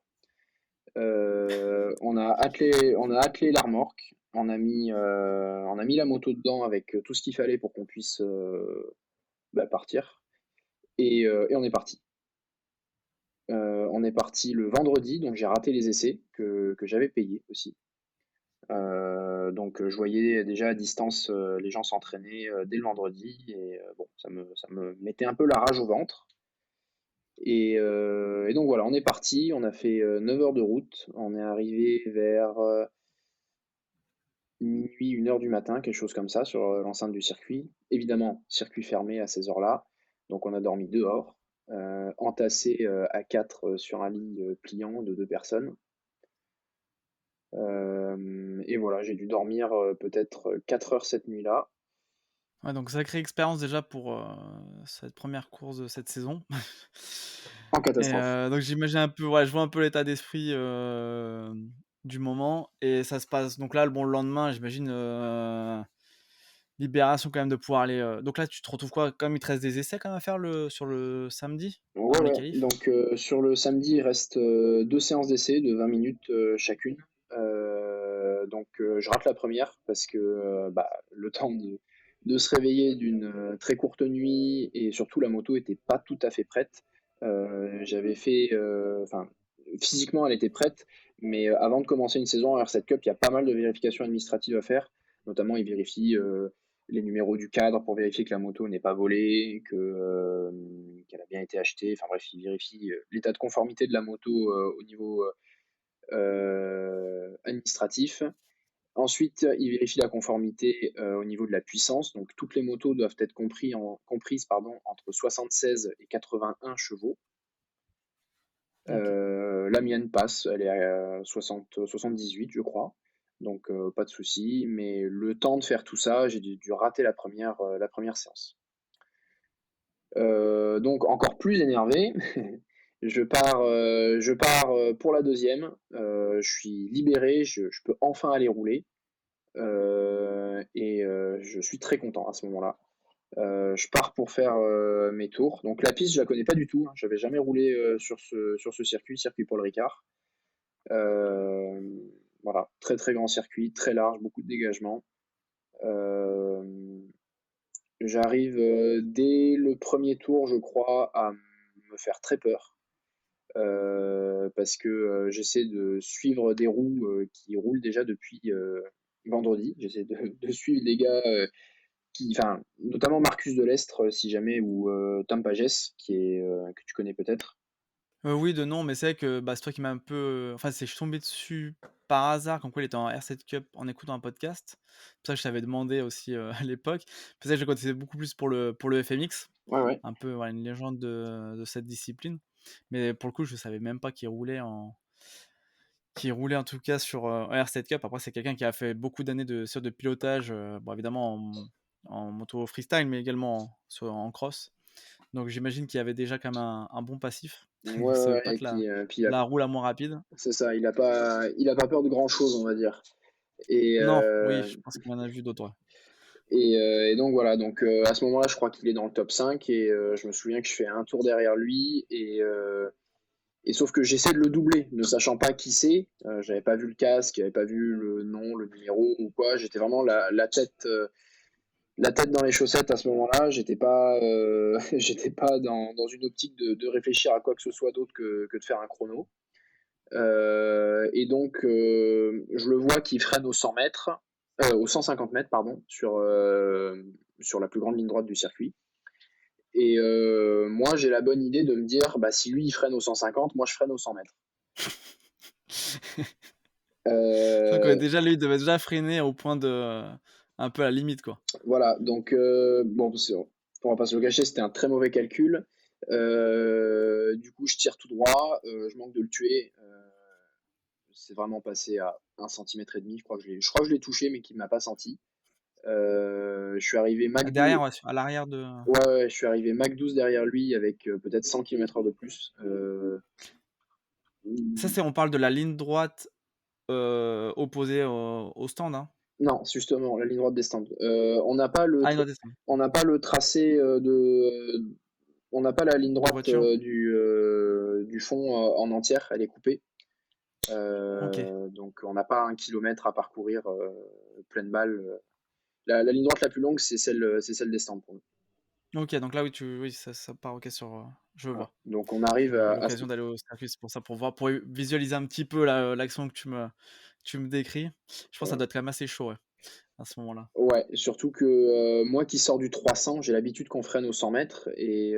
On a attelé la remorque, on a mis la moto dedans avec tout ce qu'il fallait pour qu'on puisse partir. Et on est parti. On est parti le vendredi, donc j'ai raté les essais que j'avais payés aussi. Donc je voyais déjà à distance les gens s'entraîner dès le vendredi et bon, ça me mettait un peu la rage au ventre. Et donc voilà, on est parti, on a fait 9 heures de route, on est arrivé vers minuit, 1 heure du matin, quelque chose comme ça, sur l'enceinte du circuit. Évidemment, circuit fermé à ces heures-là, donc on a dormi dehors, entassés à 4 sur un lit pliant de 2 personnes. Et voilà, j'ai dû dormir peut-être 4 heures cette nuit-là.
ouais, donc sacrée expérience déjà pour, cette première course de cette saison.
En
Et
catastrophe.
donc j'imagine un peu, ouais, je vois un peu l'état d'esprit, du moment et ça se passe donc là, bon, le lendemain, j'imagine, libération quand même de pouvoir aller, donc là, tu te retrouves quoi? Quand même, il te reste des essais quand même à faire sur le samedi?
Ouais,
Avant les
ouais.
qualifs?
Donc sur le samedi, il reste 2 séances d'essai de 20 minutes chacune. Donc je rate la première parce que le temps de se réveiller d'une très courte nuit et surtout la moto était pas tout à fait prête. J'avais fait, enfin, physiquement elle était prête, mais avant de commencer une saison en R7 Cup, il y a pas mal de vérifications administratives à faire. Notamment, ils vérifient les numéros du cadre pour vérifier que la moto n'est pas volée, qu'elle a bien été achetée. Enfin bref, ils vérifient l'état de conformité de la moto au niveau administratif. Ensuite, ils vérifient la conformité au niveau de la puissance. Donc toutes les motos doivent être comprises entre 76 et 81 chevaux.
OK.
La mienne passe, elle est à 78, je crois. Donc pas de souci. Mais le temps de faire tout ça, j'ai dû rater la première séance. Donc encore plus énervé, je pars pour la deuxième. Je suis libéré, je peux enfin aller rouler. Et je suis très content à ce moment-là. Je pars pour faire mes tours. Donc la piste, je la connais pas du tout, hein. J'avais jamais roulé sur ce circuit Paul Ricard. Euh, voilà, très très grand circuit, très large, beaucoup de dégagement. Euh, J'arrive dès le premier tour, je crois, à me faire très peur. Parce que j'essaie de suivre des roues qui roulent déjà depuis vendredi. J'essaie de suivre les gars enfin, notamment Marcus Delestre, si jamais, ou Tom Pages, que tu connais peut-être.
Oui, de nom, mais c'est vrai que, bah, c'est toi qui m'as un peu, enfin, je suis tombé dessus par hasard, comme quoi il était en R7 Cup en écoutant un podcast. C'est pour ça que je t'avais demandé aussi, à l'époque. C'est ça que je le connaissais beaucoup plus pour le FMX,
Ouais, ouais.
un peu, voilà, une légende de cette discipline. Mais pour le coup, je savais même pas qu'il roulait en tout cas sur, en R7 Cup. Après, c'est quelqu'un qui a fait beaucoup d'années de pilotage, bon, évidemment en moto freestyle, mais également en cross. Donc j'imagine qu'il y avait déjà quand même un bon passif.
Ouais,
Donc ça
ouais,
devait
ouais.
pas
Et
être la
puis
la roue la moins rapide.
c'est ça, il a pas peur de grand-chose, on va dire. Et,
Non, oui,
euh,
je pense qu'il y en a vu d'autres, ouais.
et donc voilà, donc à ce moment-là, je crois qu'il est dans le top 5 et je me souviens que je fais un tour derrière lui Et sauf que j'essaie de le doubler, ne sachant pas qui c'est. J'avais pas vu le casque, j'avais pas vu le nom, le numéro ou quoi. J'étais vraiment la tête dans les chaussettes à ce moment-là. J'étais pas, j'étais pas dans une optique de réfléchir à quoi que ce soit d'autre que de faire un chrono. Et donc, je le vois qui freine aux 100 mètres, aux 150 mètres, pardon, sur la plus grande ligne droite du circuit. Et moi, j'ai la bonne idée de me dire, bah, si lui il freine aux 150, moi je freine aux 100 mètres.
Donc
Euh,
déjà, lui, il devait déjà freiner au point de un peu à la limite, quoi.
voilà, donc bon, on va pas se le cacher, c'était un très mauvais calcul. Du coup, je tire tout droit, je manque de le tuer. C'est vraiment passé à 1,5 cm. Je crois que je l'ai touché, mais qu'il m'a pas senti. Je suis arrivé Mac 12,
Derrière, ouais, à l'arrière de.
ouais, ouais, je suis arrivé Mac 12 derrière lui avec peut-être 100 km/h de plus.
Ça, on parle de la ligne droite opposée au stand, hein.
Non, c'est justement la ligne droite des stands.
Ah, ligne droite des stands.
On n'a pas le tracé on n'a pas la ligne
De
droite
voiture.
du fond en entière, elle est coupée.
Ok.
Donc on n'a pas 1 kilomètre à parcourir pleine balle. La ligne droite la plus longue, c'est celle des stands pour nous.
Ok, donc là, oui, oui, ça part ok sur. Je
Voilà.
vois.
Donc on
J'ai
arrive
eu
à
l'occasion d'aller au circuit, c'est pour ça, pour voir, pour visualiser un petit peu l'action que tu me décris. Je pense que ça
voilà.
doit être quand même assez chaud, ouais, à ce moment-là.
Ouais, surtout que moi qui sors du 300, j'ai l'habitude qu'on freine aux 100 mètres et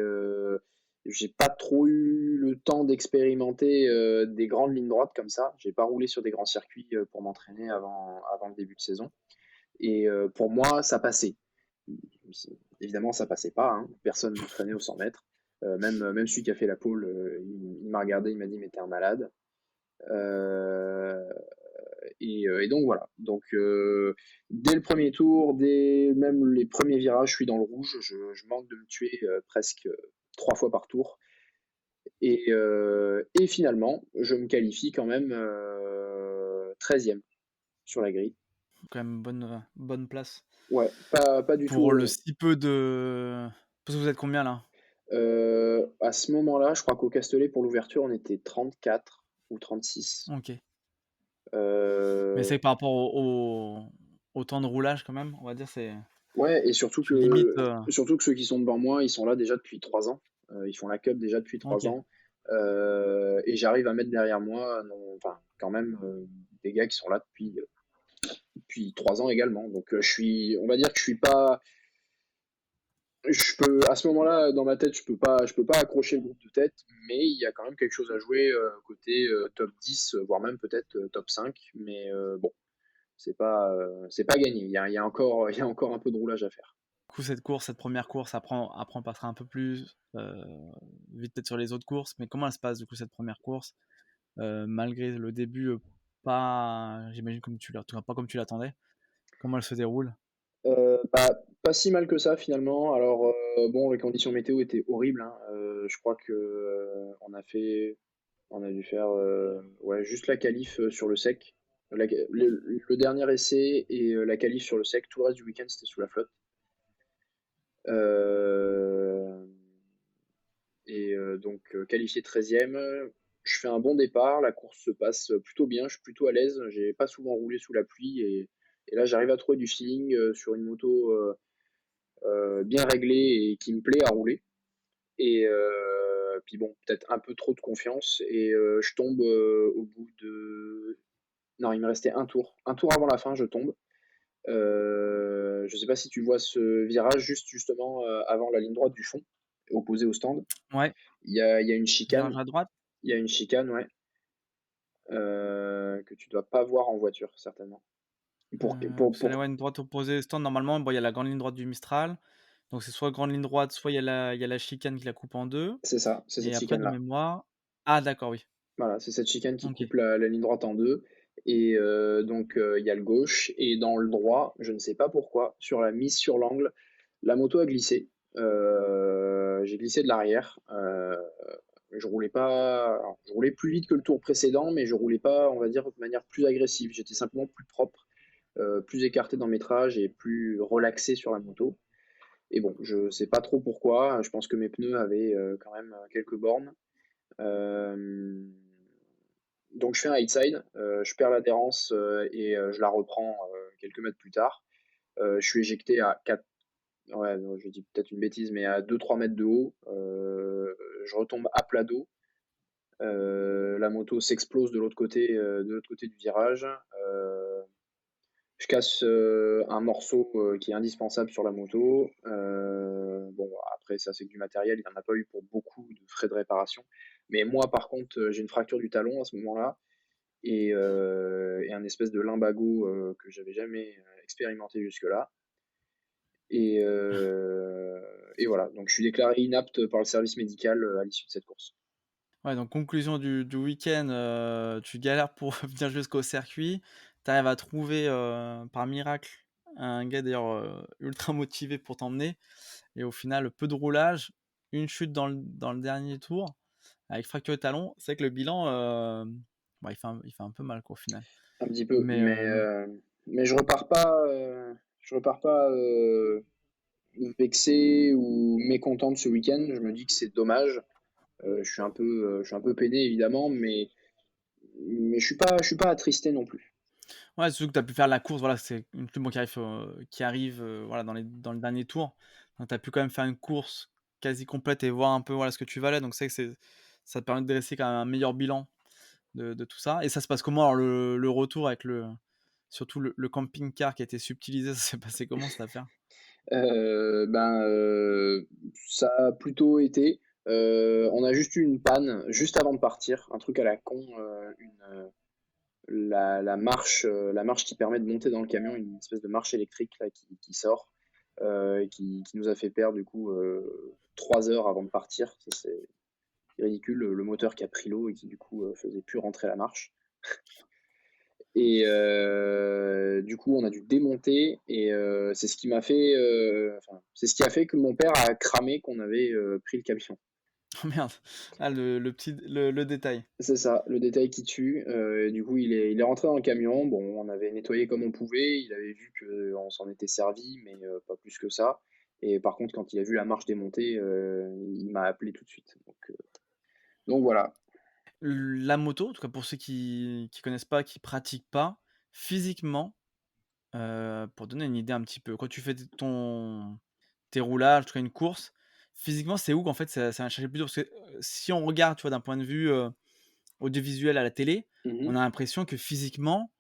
j'ai pas trop eu le temps d'expérimenter des grandes lignes droites comme ça. J'ai pas roulé sur des grands circuits pour m'entraîner avant le début de saison. Et pour moi, ça passait. Évidemment, ça passait pas, hein. Personne ne freinait aux 100 mètres. Même celui qui a fait la pole, il m'a regardé, il m'a dit mais t'es un malade. Euh, et donc voilà. Donc dès le premier tour, dès même les premiers virages, je suis dans le rouge. Je manque de me tuer presque 3 fois par tour. Et finalement, je me qualifie quand même 13e sur la grille.
Quand même bonne place.
Ouais, pas du
Pour le
tout.
si peu de. Parce que vous êtes combien là?
À ce moment-là, je crois qu'au Castellet, pour l'ouverture, on était 34 ou 36.
Ok. Mais
Euh,
c'est que par rapport au temps de roulage, quand même, on va dire, c'est.
ouais, et surtout
Tu limites.
surtout que ceux qui sont devant moi, ils sont là déjà depuis 3 ans. Ils font la cup déjà depuis
Ok.
3 ans. Et j'arrive à mettre derrière moi, enfin, quand même, des gars qui sont là depuis 3 ans également. Donc, on va dire que je suis pas, à ce moment-là, dans ma tête, je peux pas accrocher le groupe de tête, mais il y a quand même quelque chose à jouer côté top 10, voire même peut-être top 5. Mais bon, c'est pas gagné. Il y a encore, il y a encore un peu de roulage à faire.
Du coup, cette première course, après on passera un peu plus vite peut-être sur les autres courses. Mais comment elle se passe, du coup, cette première course? Malgré le début, pas, j'imagine, pas comme tu l'attendais. Comment elle se déroule?
Pas si mal que ça finalement. Alors bon, les conditions météo étaient horribles, hein. Je crois que on a dû faire ouais, juste la qualif sur le sec. Le dernier essai et la qualif sur le sec. Tout le reste du week-end c'était sous la flotte. Euh, donc qualifié 13e, je fais un bon départ, la course se passe plutôt bien, je suis plutôt à l'aise, j'ai pas souvent roulé sous la pluie et là j'arrive à trouver du feeling sur une moto bien réglée et qui me plaît à rouler. Et puis bon, peut-être un peu trop de confiance et je tombe au bout de... Non, il me restait un tour. Un tour avant la fin, je tombe. Je sais pas si tu vois ce virage justement avant la ligne droite du fond, opposé au stand.
Ouais,
Il y a une chicane.
virage à droite.
Il y a une chicane, ouais, que tu dois pas voir en voiture, certainement.
Parce qu'elle a, ouais, une droite opposée au stand. Normalement, bon, il y a la grande ligne droite du Mistral. Donc c'est soit grande ligne droite, soit il y a la chicane qui la coupe en deux.
C'est ça, c'est cette
Et après, de
chicane-là.
mémoire. Ah, d'accord, oui.
Voilà, c'est cette chicane qui
Ok.
coupe la ligne droite en deux. Et donc, il y a le gauche. Et dans le droit, je ne sais pas pourquoi, sur la mise sur l'angle, la moto a glissé. J'ai glissé de l'arrière. Je roulais plus vite que le tour précédent, mais je roulais pas, on va dire, de manière plus agressive. J'étais simplement plus propre, plus écarté dans mes métrage et plus relaxé sur la moto. Et bon, je sais pas trop pourquoi. Je pense que mes pneus avaient quand même quelques bornes. Hem, donc je fais un high side, je perds l'adhérence, je la reprends, quelques mètres plus tard. Je suis éjecté à 4, ouais, non, je dis peut-être une bêtise, mais à 2-3 mètres de haut. Je retombe à plat dos. La moto s'explose de l'autre côté du virage. Je casse un morceau qui est indispensable sur la moto. Bon, après, ça, c'est que du matériel. Il n'y en a pas eu pour beaucoup de frais de réparation. Mais moi, par contre, j'ai une fracture du talon à ce moment-là et un espèce de lumbago que j'avais jamais expérimenté jusque-là. Et, euh, et voilà, donc je suis déclaré inapte par le service médical à l'issue de cette course.
Ouais, donc conclusion du week-end, tu galères pour venir jusqu'au circuit. Tu arrives à trouver, par miracle, un gars d'ailleurs, ultra motivé pour t'emmener et au final, peu de roulage, une chute dans le dernier tour avec fracture de talon. C'est vrai que le bilan, bah, il fait un peu mal quoi, au final.
Un petit peu,
Mais,
mais je repars pas vexé ou mécontent de ce week-end. Je me dis que c'est dommage. Je suis un peu peiné évidemment, mais je suis pas attristé non plus.
ouais, surtout que tu as pu faire la course, voilà, c'est une pub qui arrive, voilà, dans le dernier tour. Donc tu as pu quand même faire une course quasi complète et voir un peu, voilà, ce que tu valais. Donc c'est que ça te permet de dresser quand même un meilleur bilan de tout ça. Et ça se passe comment alors le retour avec surtout le camping-car qui a été subtilisé, ça s'est passé comment cette affaire?
Ben, ça a plutôt été. On a juste eu une panne juste avant de partir, un truc à la con, la marche qui permet de monter dans le camion, une espèce de marche électrique là, qui sort, et qui nous a fait perdre du coup 3 heures avant de partir. Ça, c'est ridicule, le moteur qui a pris l'eau et qui du coup faisait plus rentrer la marche. Et du coup, on a dû démonter et c'est ce qui m'a fait, enfin, c'est ce qui a fait que mon père a cramé qu'on avait pris le camion.
Oh merde! Ah le petit le détail.
C'est ça, le détail qui tue. Et du coup, il est rentré dans le camion. Bon, on avait nettoyé comme on pouvait. Il avait vu qu'on s'en était servi, mais pas plus que ça. Et par contre, quand il a vu la marche démonter, il m'a appelé tout de suite. Donc voilà.
La moto, en tout cas pour ceux qui connaissent pas, qui pratiquent pas, physiquement, pour donner une idée un petit peu, quand tu fais tes roulages, en tout cas une course, physiquement, c'est où qu'en fait ça va chercher plus dur? Parce que, si on regarde, tu vois, d'un point de vue, audiovisuel à la télé, on
Mhm.
a l'impression que physiquement,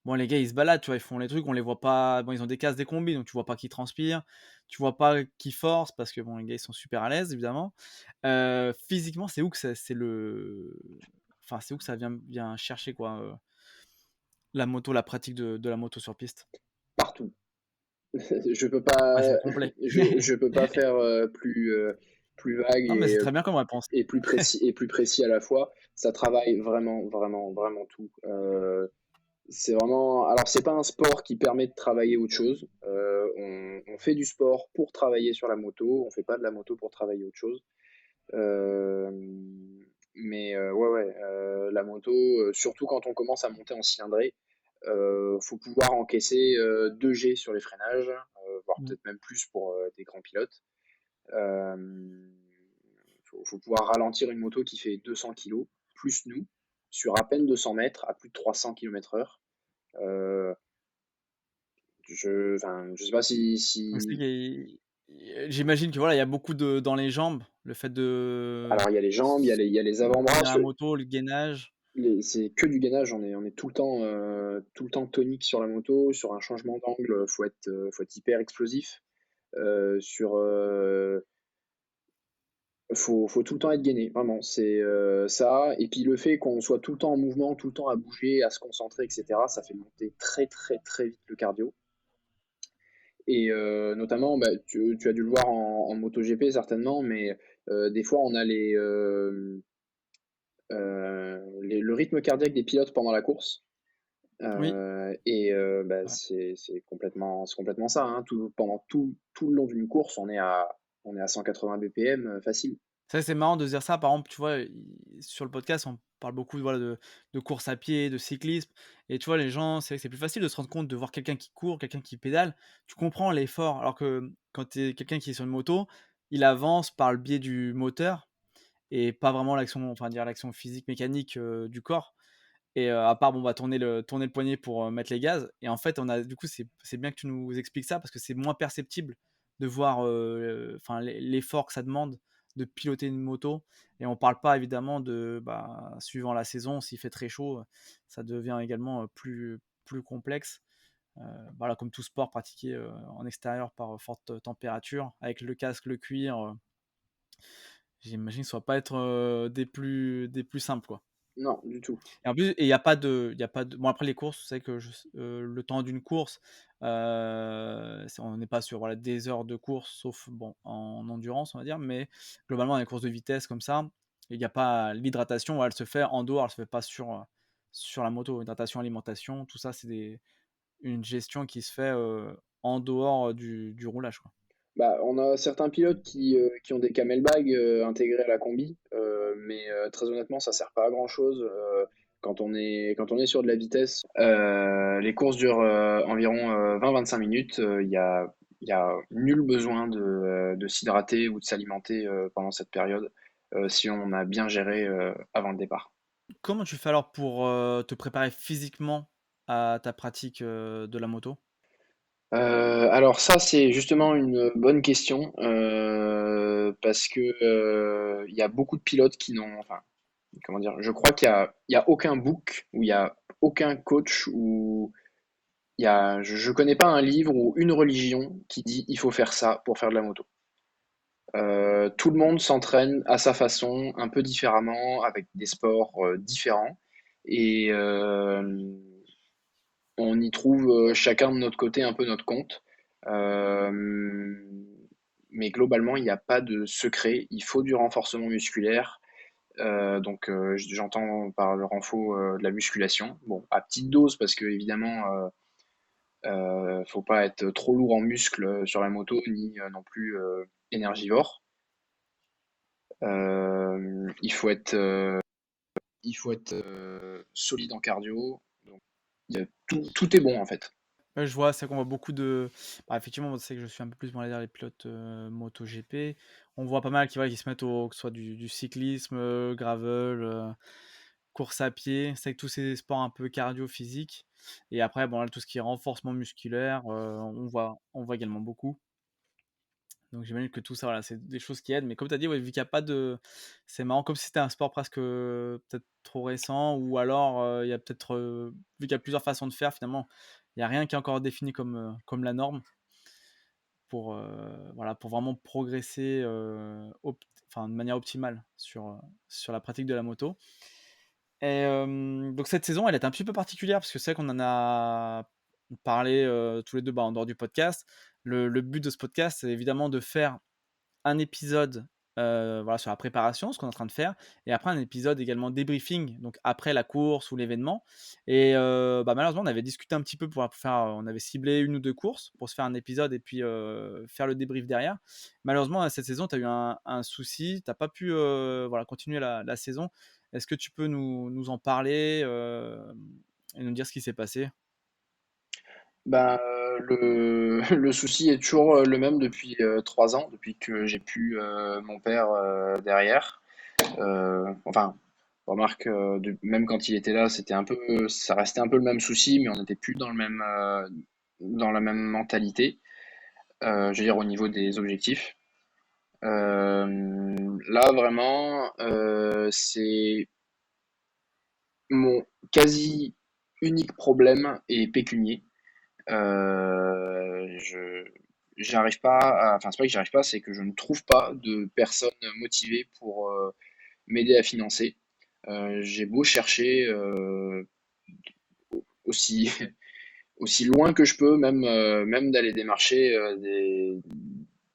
bon les gars ils se baladent, tu vois? Ils font les trucs, on les voit pas bon ils ont des casques, des combis, donc tu vois pas qu'ils transpirent, tu vois pas qu'ils forcent parce que bon les gars ils sont super à l'aise évidemment. Physiquement, c'est où que ça c'est le enfin c'est où que ça vient chercher quoi, la moto, la pratique de la moto sur piste?
Partout. Je peux
Ouais,
pas,
c'est complet.
je peux pas faire plus vague
Non, mais c'est très bien comme réponse.
et plus précis à la fois. Ça travaille vraiment, vraiment, vraiment tout. C'est vraiment. Alors, c'est pas un sport qui permet de travailler autre chose. On fait du sport pour travailler sur la moto. On fait pas de la moto pour travailler autre chose. Euh, ouais, ouais, la moto, surtout quand on commence à monter en cylindrée, faut pouvoir encaisser 2G sur les freinages, voire
Mmh.
peut-être même plus pour des grands pilotes. Euh, faut pouvoir ralentir une moto qui fait 200 kg, plus nous, sur à peine 200 mètres, à plus de 300 km/h. Euh, je sais pas
Donc c'est
si.
qu'il j'imagine que voilà, il y a beaucoup de dans les jambes, le fait de
Alors, il y a les jambes, il y a les avant-bras.
tenir la moto, le gainage.
C'est que du gainage, on est tout le temps tonique sur la moto, sur un changement d'angle, faut être hyper explosif. Sur, faut tout le temps être gainé, vraiment. C'est ça. Et puis le fait qu'on soit tout le temps en mouvement, tout le temps à bouger, à se concentrer, etc., ça fait monter très très très vite le cardio. Et notamment, bah, tu as dû le voir en MotoGP certainement, mais des fois on a le rythme cardiaque des pilotes pendant la course.
Oui,
Bah,
ouais.
c'est complètement ça, hein. Pendant tout le long d'une course, on est à 180 BPM facile.
C'est vrai que c'est marrant de se dire ça. Par exemple, tu vois, sur le podcast, on parle beaucoup, voilà, de course à pied, de cyclisme et tu vois, les gens, c'est vrai que c'est plus facile de se rendre compte de voir quelqu'un qui court, quelqu'un qui pédale. Tu comprends l'effort alors que quand tu es quelqu'un qui est sur une moto, il avance par le biais du moteur et pas vraiment l'action, enfin dire l'action physique mécanique du corps. Et à part bon, bah, tourner le poignet pour mettre les gaz. Et en fait, on a du coup, c'est bien que tu nous expliques ça parce que c'est moins perceptible de voir enfin l'effort que ça demande de piloter une moto. Et on parle pas évidemment de bah, suivant la saison, s'il fait très chaud, ça devient également plus complexe. Voilà, comme tout sport pratiqué en extérieur par forte température, avec le casque, le cuir, j'imagine que ça va pas être des plus simples, quoi.
Non, du tout.
Et en plus, il y a pas de bon, après les courses, c'est que le temps d'une course, on n'est pas sur, voilà, des heures de course, sauf bon, en endurance, on va dire, mais globalement, dans les courses de vitesse comme ça, il y a pas l'hydratation, elle se fait en dehors, elle se fait pas sur la moto. Hydratation, alimentation, tout ça, c'est une gestion qui se fait en dehors du roulage, quoi.
Bah, on a certains pilotes qui ont des camelbags intégrés à la combi, mais très honnêtement, ça sert pas à grand-chose quand on est sur de la vitesse. Les courses durent environ 20-25 minutes. Il y a nul besoin de s'hydrater ou de s'alimenter pendant cette période si on a bien géré avant le départ.
Comment tu fais alors pour te préparer physiquement à ta pratique de la moto?
Alors ça, c'est justement une bonne question parce que il y a beaucoup de pilotes qui n'ont, enfin, comment dire, je crois il y a aucun book ou il y a aucun coach ou je connais pas un livre ou une religion qui dit il faut faire ça pour faire de la moto. Tout le monde s'entraîne à sa façon, un peu différemment, avec des sports différents et on y trouve chacun de notre côté un peu notre compte. Euh, mais globalement, il n'y a pas de secret. Il faut du renforcement musculaire. J'entends par le renfort de la musculation. Bon, à petite dose parce que évidemment, faut pas être trop lourd en muscles sur la moto ni non plus énergivore. Il il faut être solide en cardio. Donc, tout est bon en fait.
Ouais, je vois, c'est qu'on voit beaucoup de bah, effectivement, moi, c'est que je suis un peu plus, on va dire, les pilotes, MotoGP. On voit pas mal qui, voilà, qui se mettent au que ce soit du cyclisme, gravel, course à pied. C'est que tous ces sports un peu cardio physiques. Et après, bon, là, tout ce qui est renforcement musculaire, on voit également beaucoup. Donc j'imagine que tout ça, voilà, c'est des choses qui aident. Mais comme tu as dit, ouais, vu qu'il y a pas de c'est marrant, comme si c'était un sport presque, peut-être trop récent ou alors, il y a peut-être, vu qu'il y a plusieurs façons de faire, finalement, il y a rien qui est encore défini comme la norme pour, voilà, pour vraiment progresser, enfin, de manière optimale sur la pratique de la moto. Et donc cette saison, elle est un petit peu particulière parce que c'est vrai qu'on en a parlé, tous les 2 bah, en dehors du podcast. Le but de ce podcast, c'est évidemment de faire un épisode, voilà, sur la préparation, ce qu'on est en train de faire, et après un épisode également débriefing, donc après la course ou l'événement. Et bah, malheureusement, on avait discuté un petit peu pour faire, on avait ciblé une ou 2 courses pour se faire un épisode et puis faire le débrief derrière. Malheureusement, cette saison, tu as eu un souci, tu as pas pu, voilà, continuer la saison. Est-ce que tu peux nous en parler, et nous dire ce qui s'est passé?
Ben, le souci est toujours le même depuis 3 ans, depuis que j'ai pu mon père derrière. Enfin, remarque, même quand il était là, ça restait un peu le même souci, mais on n'était plus dans la même mentalité. Je veux dire au niveau des objectifs. Là vraiment, c'est mon quasi unique problème est pécunier. Je j'arrive pas enfin, c'est pas que j'arrive pas, c'est que je ne trouve pas de personnes motivées pour m'aider à financer. J'ai beau chercher aussi aussi loin que je peux, même d'aller démarcher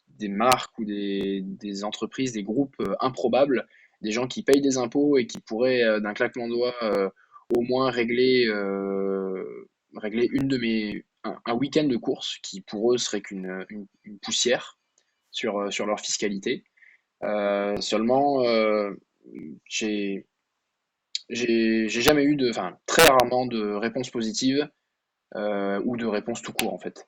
des marques ou des entreprises, des groupes improbables, des gens qui payent des impôts et qui pourraient d'un claquement de doigts au moins régler un week-end de course qui pour eux serait une poussière sur leur fiscalité. Seulement, j'ai j'ai jamais eu enfin très rarement de réponse positive ou de réponse tout court en fait.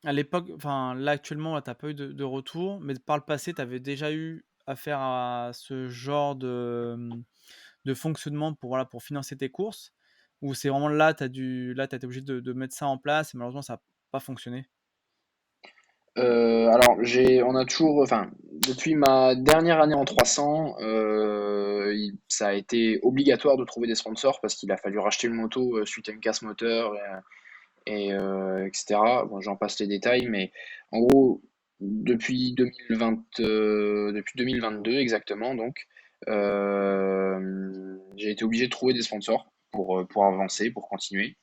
À l'époque, enfin là actuellement, tu as pas eu de retour, mais par le passé, tu avais déjà eu affaire à ce genre de fonctionnement pour, voilà, pour financer tes courses? Ou c'est vraiment là, tu été obligé de mettre ça en place et malheureusement ça a pas fonctionné?
Alors, on a toujours, enfin, depuis ma dernière année en 300, ça a été obligatoire de trouver des sponsors parce qu'il a fallu racheter une moto suite à une casse moteur etc. Bon, j'en passe les détails, mais en gros, depuis 2022 exactement, donc, j'ai été obligé de trouver des sponsors pour avancer, pour continuer.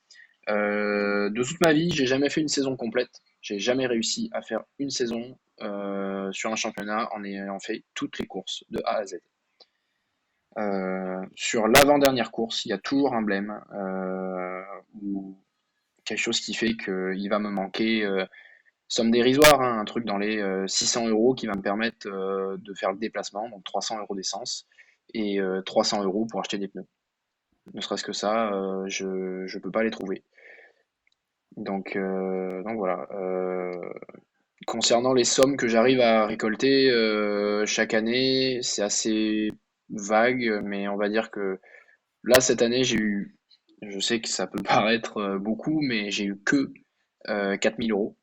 De toute ma vie, j'ai jamais fait une saison complète. J'ai jamais réussi à faire une saison sur un championnat en ayant fait toutes les courses de A à Z. Sur l'avant-dernière course, il y a toujours un blême ou quelque chose qui fait qu'il va me manquer, somme dérisoire, hein, un truc dans les 600 € qui va me permettre de faire le déplacement, donc 300 € d'essence et 300 € pour acheter des pneus. Ne serait-ce que ça, je peux pas les trouver. Donc voilà. Concernant les sommes que j'arrive à récolter chaque année, c'est assez vague, mais on va dire que là, cette année, je sais que ça peut paraître beaucoup, mais j'ai eu que 4 000 €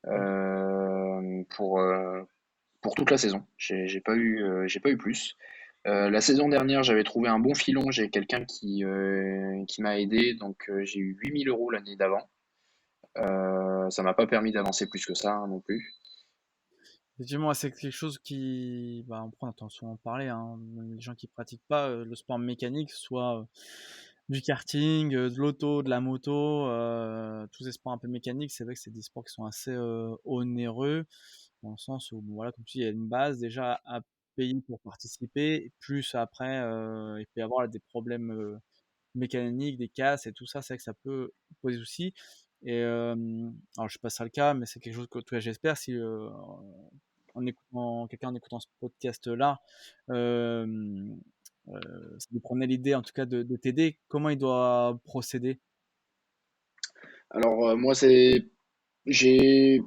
Mmh.
pour toute la saison. J'ai pas eu plus. La saison dernière, j'avais trouvé un bon filon. J'ai quelqu'un qui m'a aidé, donc j'ai eu 8 000 € l'année d'avant. Ça m'a pas permis d'avancer plus que ça hein, non plus.
Effectivement, c'est quelque chose qui, bah, on prend attention à en parler, hein. Même les gens qui pratiquent pas le sport mécanique, soit du karting, de l'auto, de la moto, tous ces sports un peu mécaniques, c'est vrai que c'est des sports qui sont assez onéreux, dans le sens où, bon, voilà, comme tu dis, il y a une base déjà à payer pour participer, plus après, il peut y avoir des problèmes mécaniques, des casses et tout ça, c'est vrai que ça peut poser souci. Et alors je sais pas si c'est le cas, mais c'est quelque chose que, en tout cas, j'espère, si en écoutant quelqu'un en écoutant ce podcast-là, euh, ça lui prenait l'idée en tout cas de t'aider, comment il doit procéder?
Alors moi j'ai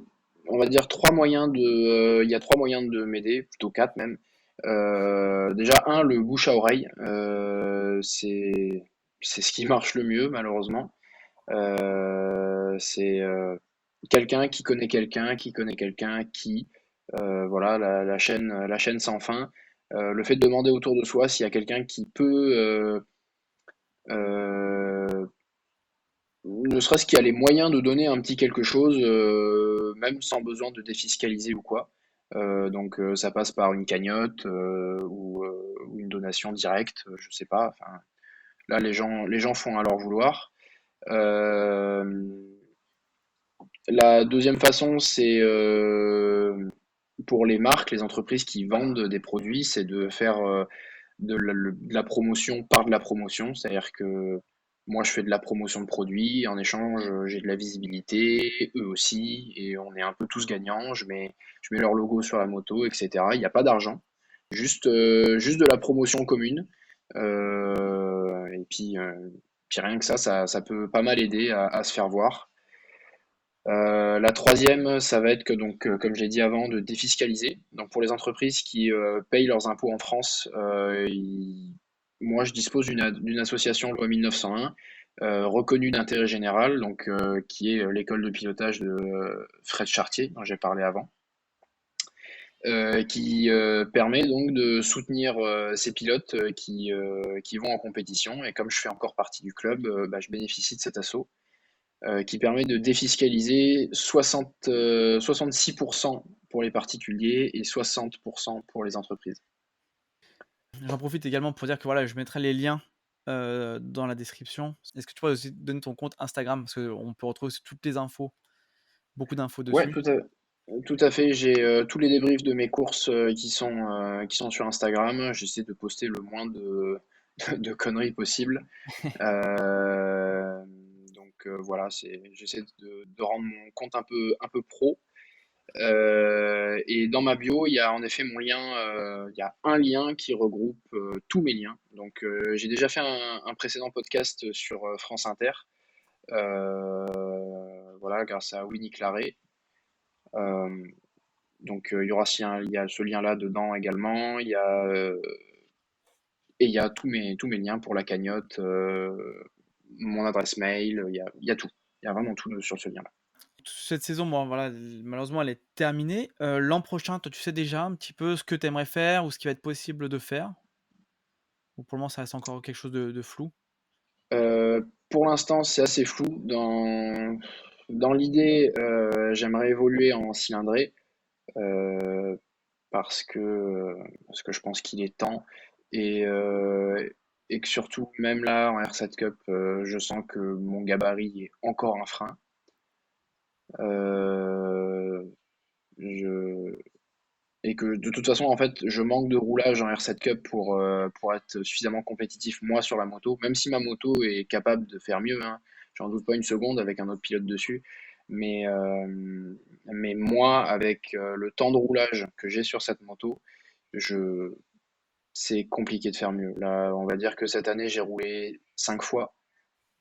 on va dire il y a trois moyens de m'aider, plutôt quatre même. Déjà un, le bouche à oreille, c'est ce qui marche le mieux malheureusement. C'est quelqu'un qui connaît quelqu'un qui connaît quelqu'un qui voilà la chaîne sans fin. Le fait de demander autour de soi s'il y a quelqu'un qui peut euh, ne serait-ce qu'il y a les moyens de donner un petit quelque chose, même sans besoin de défiscaliser ou quoi. Donc ça passe par une cagnotte ou une donation directe, je sais pas. Enfin, là, les gens font à leur vouloir. Euh, la deuxième façon, c'est pour les marques, les entreprises qui vendent des produits, c'est de faire de la promotion par de la promotion. C'est-à-dire que moi, je fais de la promotion de produits, en échange, j'ai de la visibilité, eux aussi, et on est un peu tous gagnants. Je mets leur logo sur la moto, etc. Il n'y a pas d'argent, juste de la promotion commune. Et puis rien que ça peut pas mal aider à se faire voir. La troisième, ça va être que donc, comme j'ai dit avant, de défiscaliser. Donc pour les entreprises qui payent leurs impôts en France, moi je dispose d'une association loi 1901 reconnue d'intérêt général, donc qui est l'école de pilotage de Fred Chartier dont j'ai parlé avant, qui permet donc de soutenir ces pilotes qui vont en compétition. Et comme je fais encore partie du club, bah, je bénéficie de cet assaut qui permet de défiscaliser 66% pour les particuliers et 60% pour les entreprises.
J'en profite également pour dire que voilà, je mettrai les liens dans la description. Est-ce que tu pourrais aussi donner ton compte Instagram? Parce qu'on peut retrouver aussi toutes les infos, beaucoup d'infos
Ouais,
dessus.
tout à fait. J'ai tous les débriefs de mes courses qui sont sur Instagram. J'essaie de poster le moins de conneries possible. Euh, voilà, j'essaie de rendre mon compte un peu pro. Et dans ma bio, il y a en effet mon lien, il y a un lien qui regroupe tous mes liens. Donc j'ai déjà fait un précédent podcast sur France Inter, voilà, grâce à Winnie Claret. Euh, Donc il y a ce lien-là dedans également. Il y a tous mes liens pour la cagnotte, mon adresse mail, il y a tout. Il y a vraiment tout sur ce lien-là.
Cette saison, bon, voilà, malheureusement, elle est terminée. L'an prochain, toi, tu sais déjà un petit peu ce que tu aimerais faire ou ce qui va être possible de faire? Ou pour le moment, ça reste encore quelque chose de flou?
Pour l'instant, c'est assez flou. Dans l'idée, j'aimerais évoluer en cylindrée. euh, parce que je pense qu'il est temps et, euh, et que surtout, même là en R7 Cup, je sens que mon gabarit est encore un frein. Euh, je, et que de toute façon, en fait, je manque de roulage en R7 Cup pour être suffisamment compétitif, moi, sur la moto, même si ma moto est capable de faire mieux, hein, j'en doute pas une seconde avec un autre pilote dessus. Mais, euh, mais moi, avec le temps de roulage que j'ai sur cette moto, je, c'est compliqué de faire mieux. Là, on va dire que cette année, j'ai roulé 5 fois.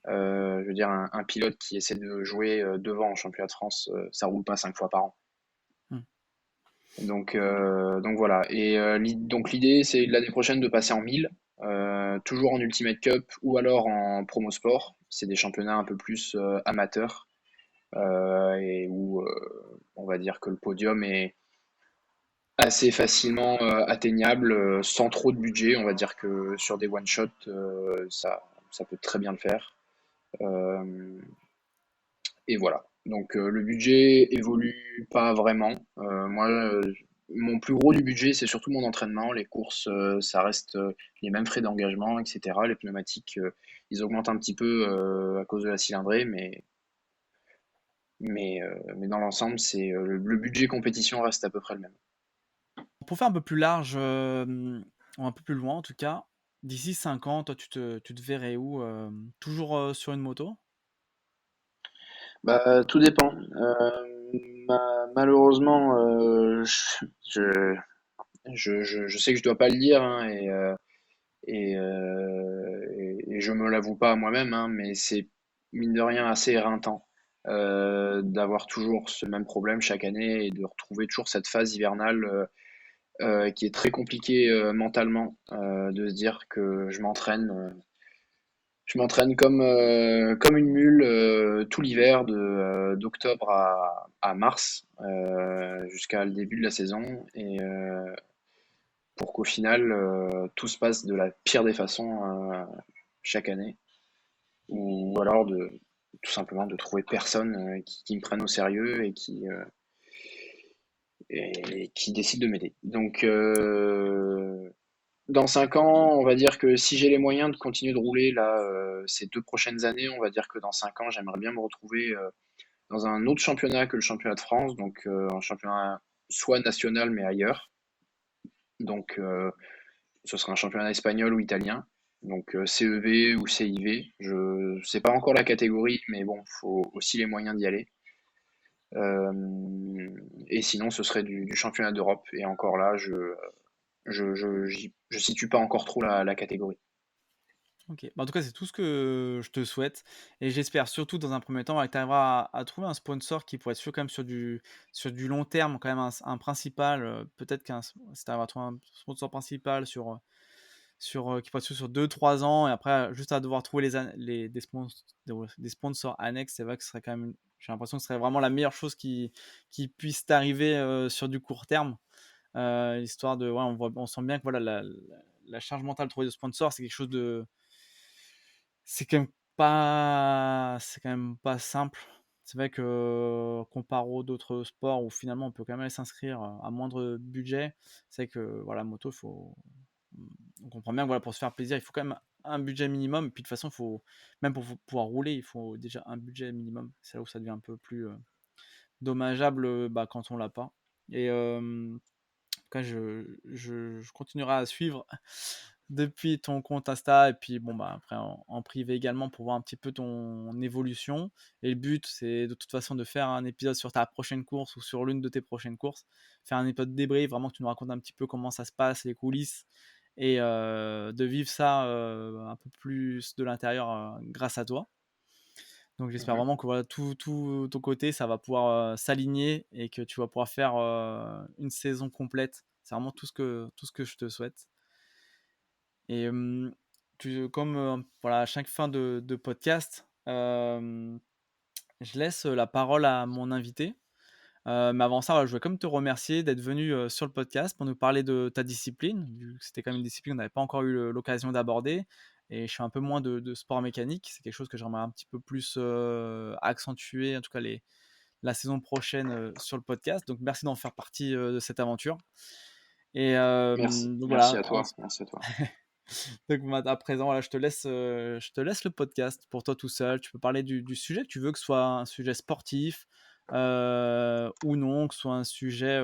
Je veux dire, un pilote qui essaie de jouer devant en championnat de France, ça roule pas 5 fois par an.
Hmm.
Donc voilà. Et donc l'idée, c'est l'année prochaine de passer en 1000, toujours en Ultimate Cup ou alors en Promo Sport. C'est des championnats un peu plus amateurs et où on va dire que le podium est assez facilement atteignable sans trop de budget. On va dire que sur des one-shots, ça peut très bien le faire. Euh, et voilà. Donc le budget évolue pas vraiment. Moi, mon plus gros du budget, c'est surtout mon entraînement. Les courses, ça reste les mêmes frais d'engagement, etc. Les pneumatiques, ils augmentent un petit peu à cause de la cylindrée, mais dans l'ensemble, le budget compétition reste à peu près le même.
Pour faire un peu plus large, ou un peu plus loin en tout cas, d'ici 5 ans, toi, tu te verrais où? Toujours sur une moto?
Bah, tout dépend. Malheureusement, je, je sais que je dois pas le dire, hein, et je me l'avoue pas à moi-même, hein, mais c'est mine de rien assez éreintant d'avoir toujours ce même problème chaque année et de retrouver toujours cette phase hivernale qui est très compliquée mentalement, de se dire que je m'entraîne comme une mule tout l'hiver d'octobre à mars jusqu'à le début de la saison et pour qu'au final tout se passe de la pire des façons chaque année ou alors de tout simplement de trouver personne qui me prenne au sérieux et qui décide de m'aider. Donc dans 5 ans, on va dire que si j'ai les moyens de continuer de rouler là ces 2 prochaines années, on va dire que dans 5 ans, j'aimerais bien me retrouver dans un autre championnat que le championnat de France, donc un championnat soit national mais ailleurs. Donc ce sera un championnat espagnol ou italien, donc CEV ou CIV. Je sais pas encore la catégorie, mais bon, faut aussi les moyens d'y aller. Et sinon, ce serait du championnat d'Europe. Et encore là, je situe pas encore trop la catégorie.
OK. Bah, en tout cas, c'est tout ce que je te souhaite et j'espère surtout dans un premier temps, que tu arriveras à trouver un sponsor qui pourrait être sûr quand même sur du long terme, quand même un principal, peut-être si tu arrives à trouver un sponsor principal qui pourrait être sûr sur 2 3 ans et après, juste à devoir trouver des sponsors annexes, c'est vrai que ce serait quand même j'ai l'impression que ce serait vraiment la meilleure chose qui puisse t'arriver, sur du court terme. Histoire de ouais, on sent bien que voilà la charge mentale de trouver de sponsors, c'est quelque chose de c'est quand même pas simple. C'est vrai que comparé aux d'autres sports où finalement on peut quand même aller s'inscrire à moindre budget, c'est vrai que voilà, moto, on comprend bien que voilà, pour se faire plaisir, il faut quand même un budget minimum. Et puis de toute façon, même pour pouvoir rouler, il faut déjà un budget minimum. C'est là où ça devient un peu plus dommageable bah, quand on l'a pas. Et en tout cas, je continuerai à suivre depuis ton compte Insta et puis bon bah après en privé également pour voir un petit peu ton évolution. Et le but, c'est de toute façon de faire un épisode sur ta prochaine course ou sur l'une de tes prochaines courses, faire un épisode débrief, vraiment que tu nous racontes un petit peu comment ça se passe, les coulisses et de vivre ça un peu plus de l'intérieur grâce à toi. Donc j'espère
Mhm.
vraiment que voilà, tout ton côté, ça va pouvoir s'aligner et que tu vas pouvoir faire une saison complète. C'est vraiment tout ce que je te souhaite. Et comme voilà, à chaque fin de podcast, je laisse la parole à mon invité. Mais avant ça, voilà, je voulais quand même te remercier d'être venu sur le podcast pour nous parler de ta discipline, vu que c'était quand même une discipline qu'on n'avait pas encore eu l'occasion d'aborder. Et je fais un peu moins de sport mécanique. C'est quelque chose que j'aimerais un petit peu plus accentuer, en tout cas la saison prochaine sur le podcast. Donc merci d'en faire partie de cette aventure. Et
Merci,
donc
merci
voilà,
à toi, merci à toi.
donc à présent, voilà, je te laisse le podcast pour toi tout seul. Tu peux parler du sujet que tu veux, que ce soit un sujet sportif ou non, que ce soit un sujet,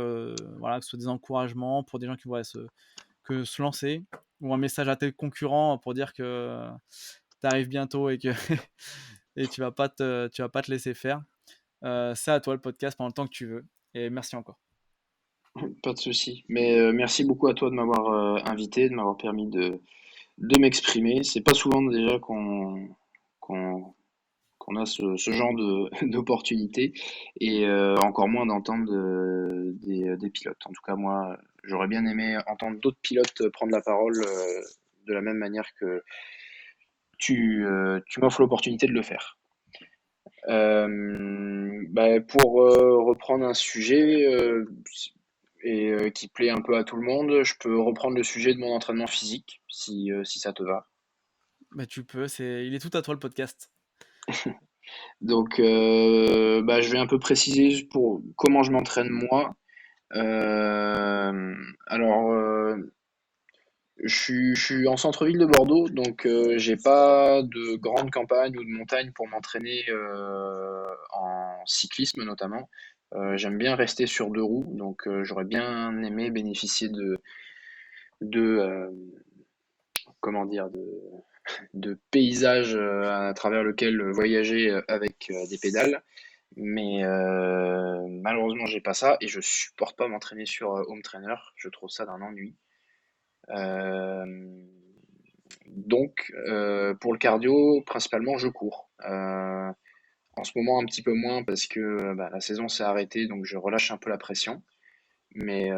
voilà, que ce soit des encouragements pour des gens qui voudraient se lancer, ou un message à tes concurrents pour dire que tu arrives bientôt et que et tu vas pas te laisser faire. C'est à toi le podcast pendant le temps que tu veux. Et merci encore.
Pas de souci. Mais merci beaucoup à toi de m'avoir invité, de m'avoir permis de m'exprimer. C'est pas souvent déjà qu'on qu'on a ce genre d'opportunité et encore moins d'entendre des pilotes. En tout cas, moi, j'aurais bien aimé entendre d'autres pilotes prendre la parole de la même manière que tu m'offres l'opportunité de le faire. Pour reprendre un sujet qui plaît un peu à tout le monde, je peux reprendre le sujet de mon entraînement physique, si ça te va.
Bah, tu peux, il est tout à toi le podcast.
Donc, je vais un peu préciser pour comment je m'entraîne moi. Alors, je suis en centre-ville de Bordeaux, donc j'ai pas de grande campagne ou de montagne pour m'entraîner en cyclisme notamment. J'aime bien rester sur deux roues, donc j'aurais bien aimé bénéficier de comment dire, de paysages à travers lequel voyager avec des pédales. Mais malheureusement, j'ai pas ça et je supporte pas m'entraîner sur home trainer. Je trouve ça d'un ennui. Euh, pour le cardio, principalement, je cours. En ce moment, un petit peu moins parce que la saison s'est arrêtée, donc je relâche un peu la pression. Mais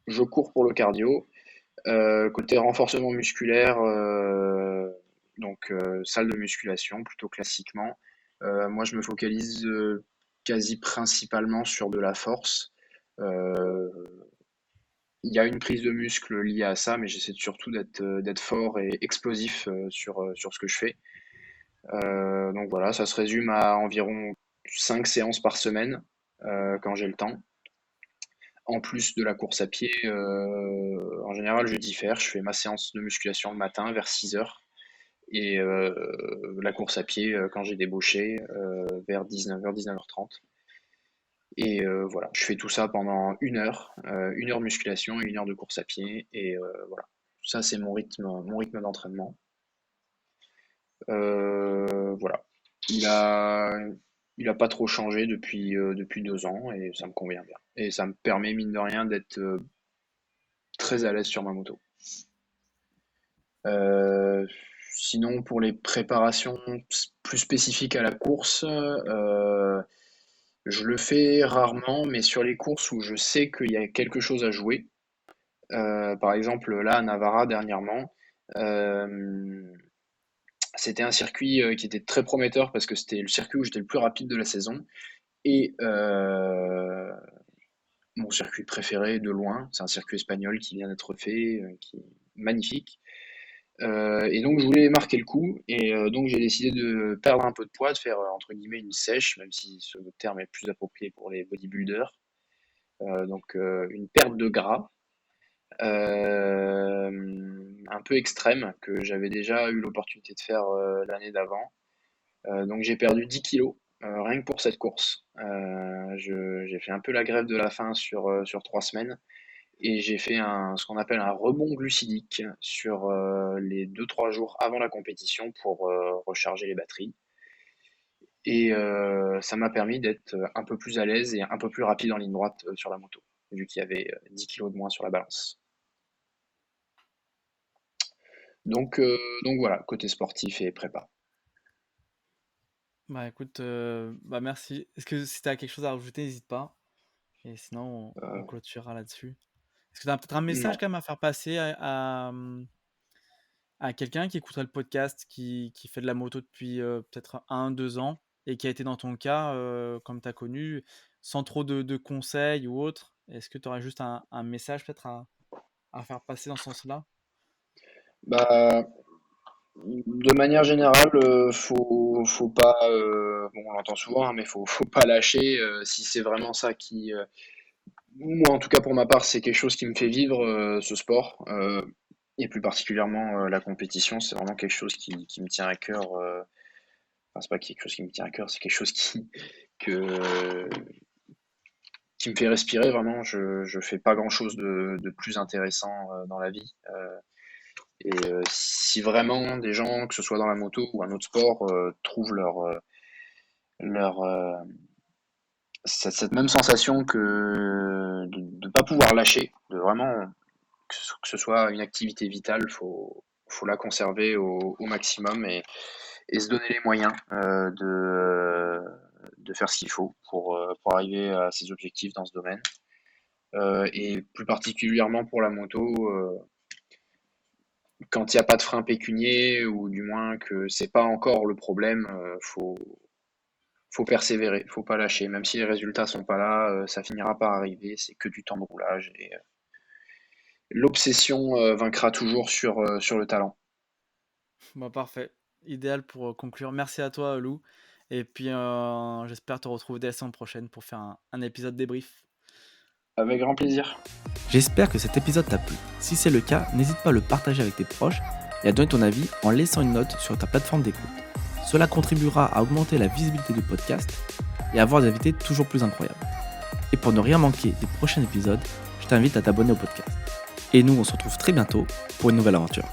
je cours pour le cardio. Côté renforcement musculaire, salle de musculation plutôt classiquement. Moi, je me focalise quasi principalement sur de la force. Euh, Il y a une prise de muscle liée à ça, mais j'essaie surtout d'être fort et explosif sur ce que je fais. Donc voilà, ça se résume à environ 5 séances par semaine quand j'ai le temps. En plus de la course à pied, en général, je diffère. Je fais ma séance de musculation le matin vers 6 heures et la course à pied quand j'ai débauché vers 19 h, 19 h 30. Et voilà, je fais tout ça pendant 1 heure musculation et 1 heure de course à pied. Et voilà, ça c'est mon rythme d'entraînement. Voilà, il a, il a pas trop changé depuis 2 ans et ça me convient bien. Et ça me permet mine de rien d'être très à l'aise sur ma moto. Euh, Sinon, pour les préparations plus spécifiques à la course, je le fais rarement, mais sur les courses où je sais qu'il y a quelque chose à jouer, par exemple là à Navarra dernièrement, euh, c'était un circuit qui était très prometteur parce que c'était le circuit où j'étais le plus rapide de la saison et mon circuit préféré de loin, c'est un circuit espagnol qui vient d'être fait, qui est magnifique. Et donc je voulais marquer le coup et donc j'ai décidé de perdre un peu de poids, de faire entre guillemets une sèche, même si ce terme est plus approprié pour les bodybuilders. Une perte de gras un peu extrême que j'avais déjà eu l'opportunité de faire l'année d'avant. Donc j'ai perdu 10 kilos rien que pour cette course. J'ai fait un peu la grève de la faim sur 3 semaines et j'ai fait ce qu'on appelle un rebond glucidique sur les 2-3 jours avant la compétition pour recharger les batteries. Et ça m'a permis d'être un peu plus à l'aise et un peu plus rapide en ligne droite sur la moto, vu qu'il y avait 10 kilos de moins sur la balance. Donc, donc voilà, côté sportif et prépa.
Bah écoute, merci. Est-ce que si tu as quelque chose à rajouter, n'hésite pas. Et sinon, on
Euh,
clôturera là-dessus. Est-ce que tu as peut-être un message
non.
quand même à faire passer à quelqu'un qui écouterait le podcast, qui fait de la moto depuis peut-être 1, 2 ans et qui a été dans ton cas, comme tu as connu, sans trop de conseils ou autre? Est-ce que tu aurais juste un message peut-être à faire passer dans ce sens-là?
Bah, de manière générale, faut pas, bon, on l'entend souvent, hein, mais faut pas lâcher si c'est vraiment ça qui, moi en tout cas pour ma part, c'est quelque chose qui me fait vivre ce sport, et plus particulièrement la compétition, c'est vraiment quelque chose qui me tient à cœur. Enfin, c'est pas quelque chose qui me tient à cœur, c'est quelque chose que, qui me fait respirer vraiment. Je fais pas grand-chose de plus intéressant dans la vie. Et si vraiment des gens, que ce soit dans la moto ou un autre sport, trouvent leur cette même sensation que de ne pas pouvoir lâcher, de vraiment que ce soit une activité vitale, faut la conserver au maximum et se donner les moyens de faire ce qu'il faut pour arriver à ses objectifs dans ce domaine. Et plus particulièrement pour la moto, quand il n'y a pas de frein pécunier ou du moins que c'est pas encore le problème, faut persévérer, faut pas lâcher. Même si les résultats sont pas là, ça finira par arriver. C'est que du temps de roulage et l'obsession vaincra toujours sur le talent.
Bah, parfait. Idéal pour conclure. Merci à toi, Lou. Et puis, j'espère te retrouver dès la semaine prochaine pour faire un épisode débrief.
Avec grand plaisir.
J'espère que cet épisode t'a plu. Si c'est le cas, n'hésite pas à le partager avec tes proches et à donner ton avis en laissant une note sur ta plateforme d'écoute. Cela contribuera à augmenter la visibilité du podcast et à avoir des invités toujours plus incroyables. Et pour ne rien manquer des prochains épisodes, je t'invite à t'abonner au podcast. Et nous, on se retrouve très bientôt pour une nouvelle aventure.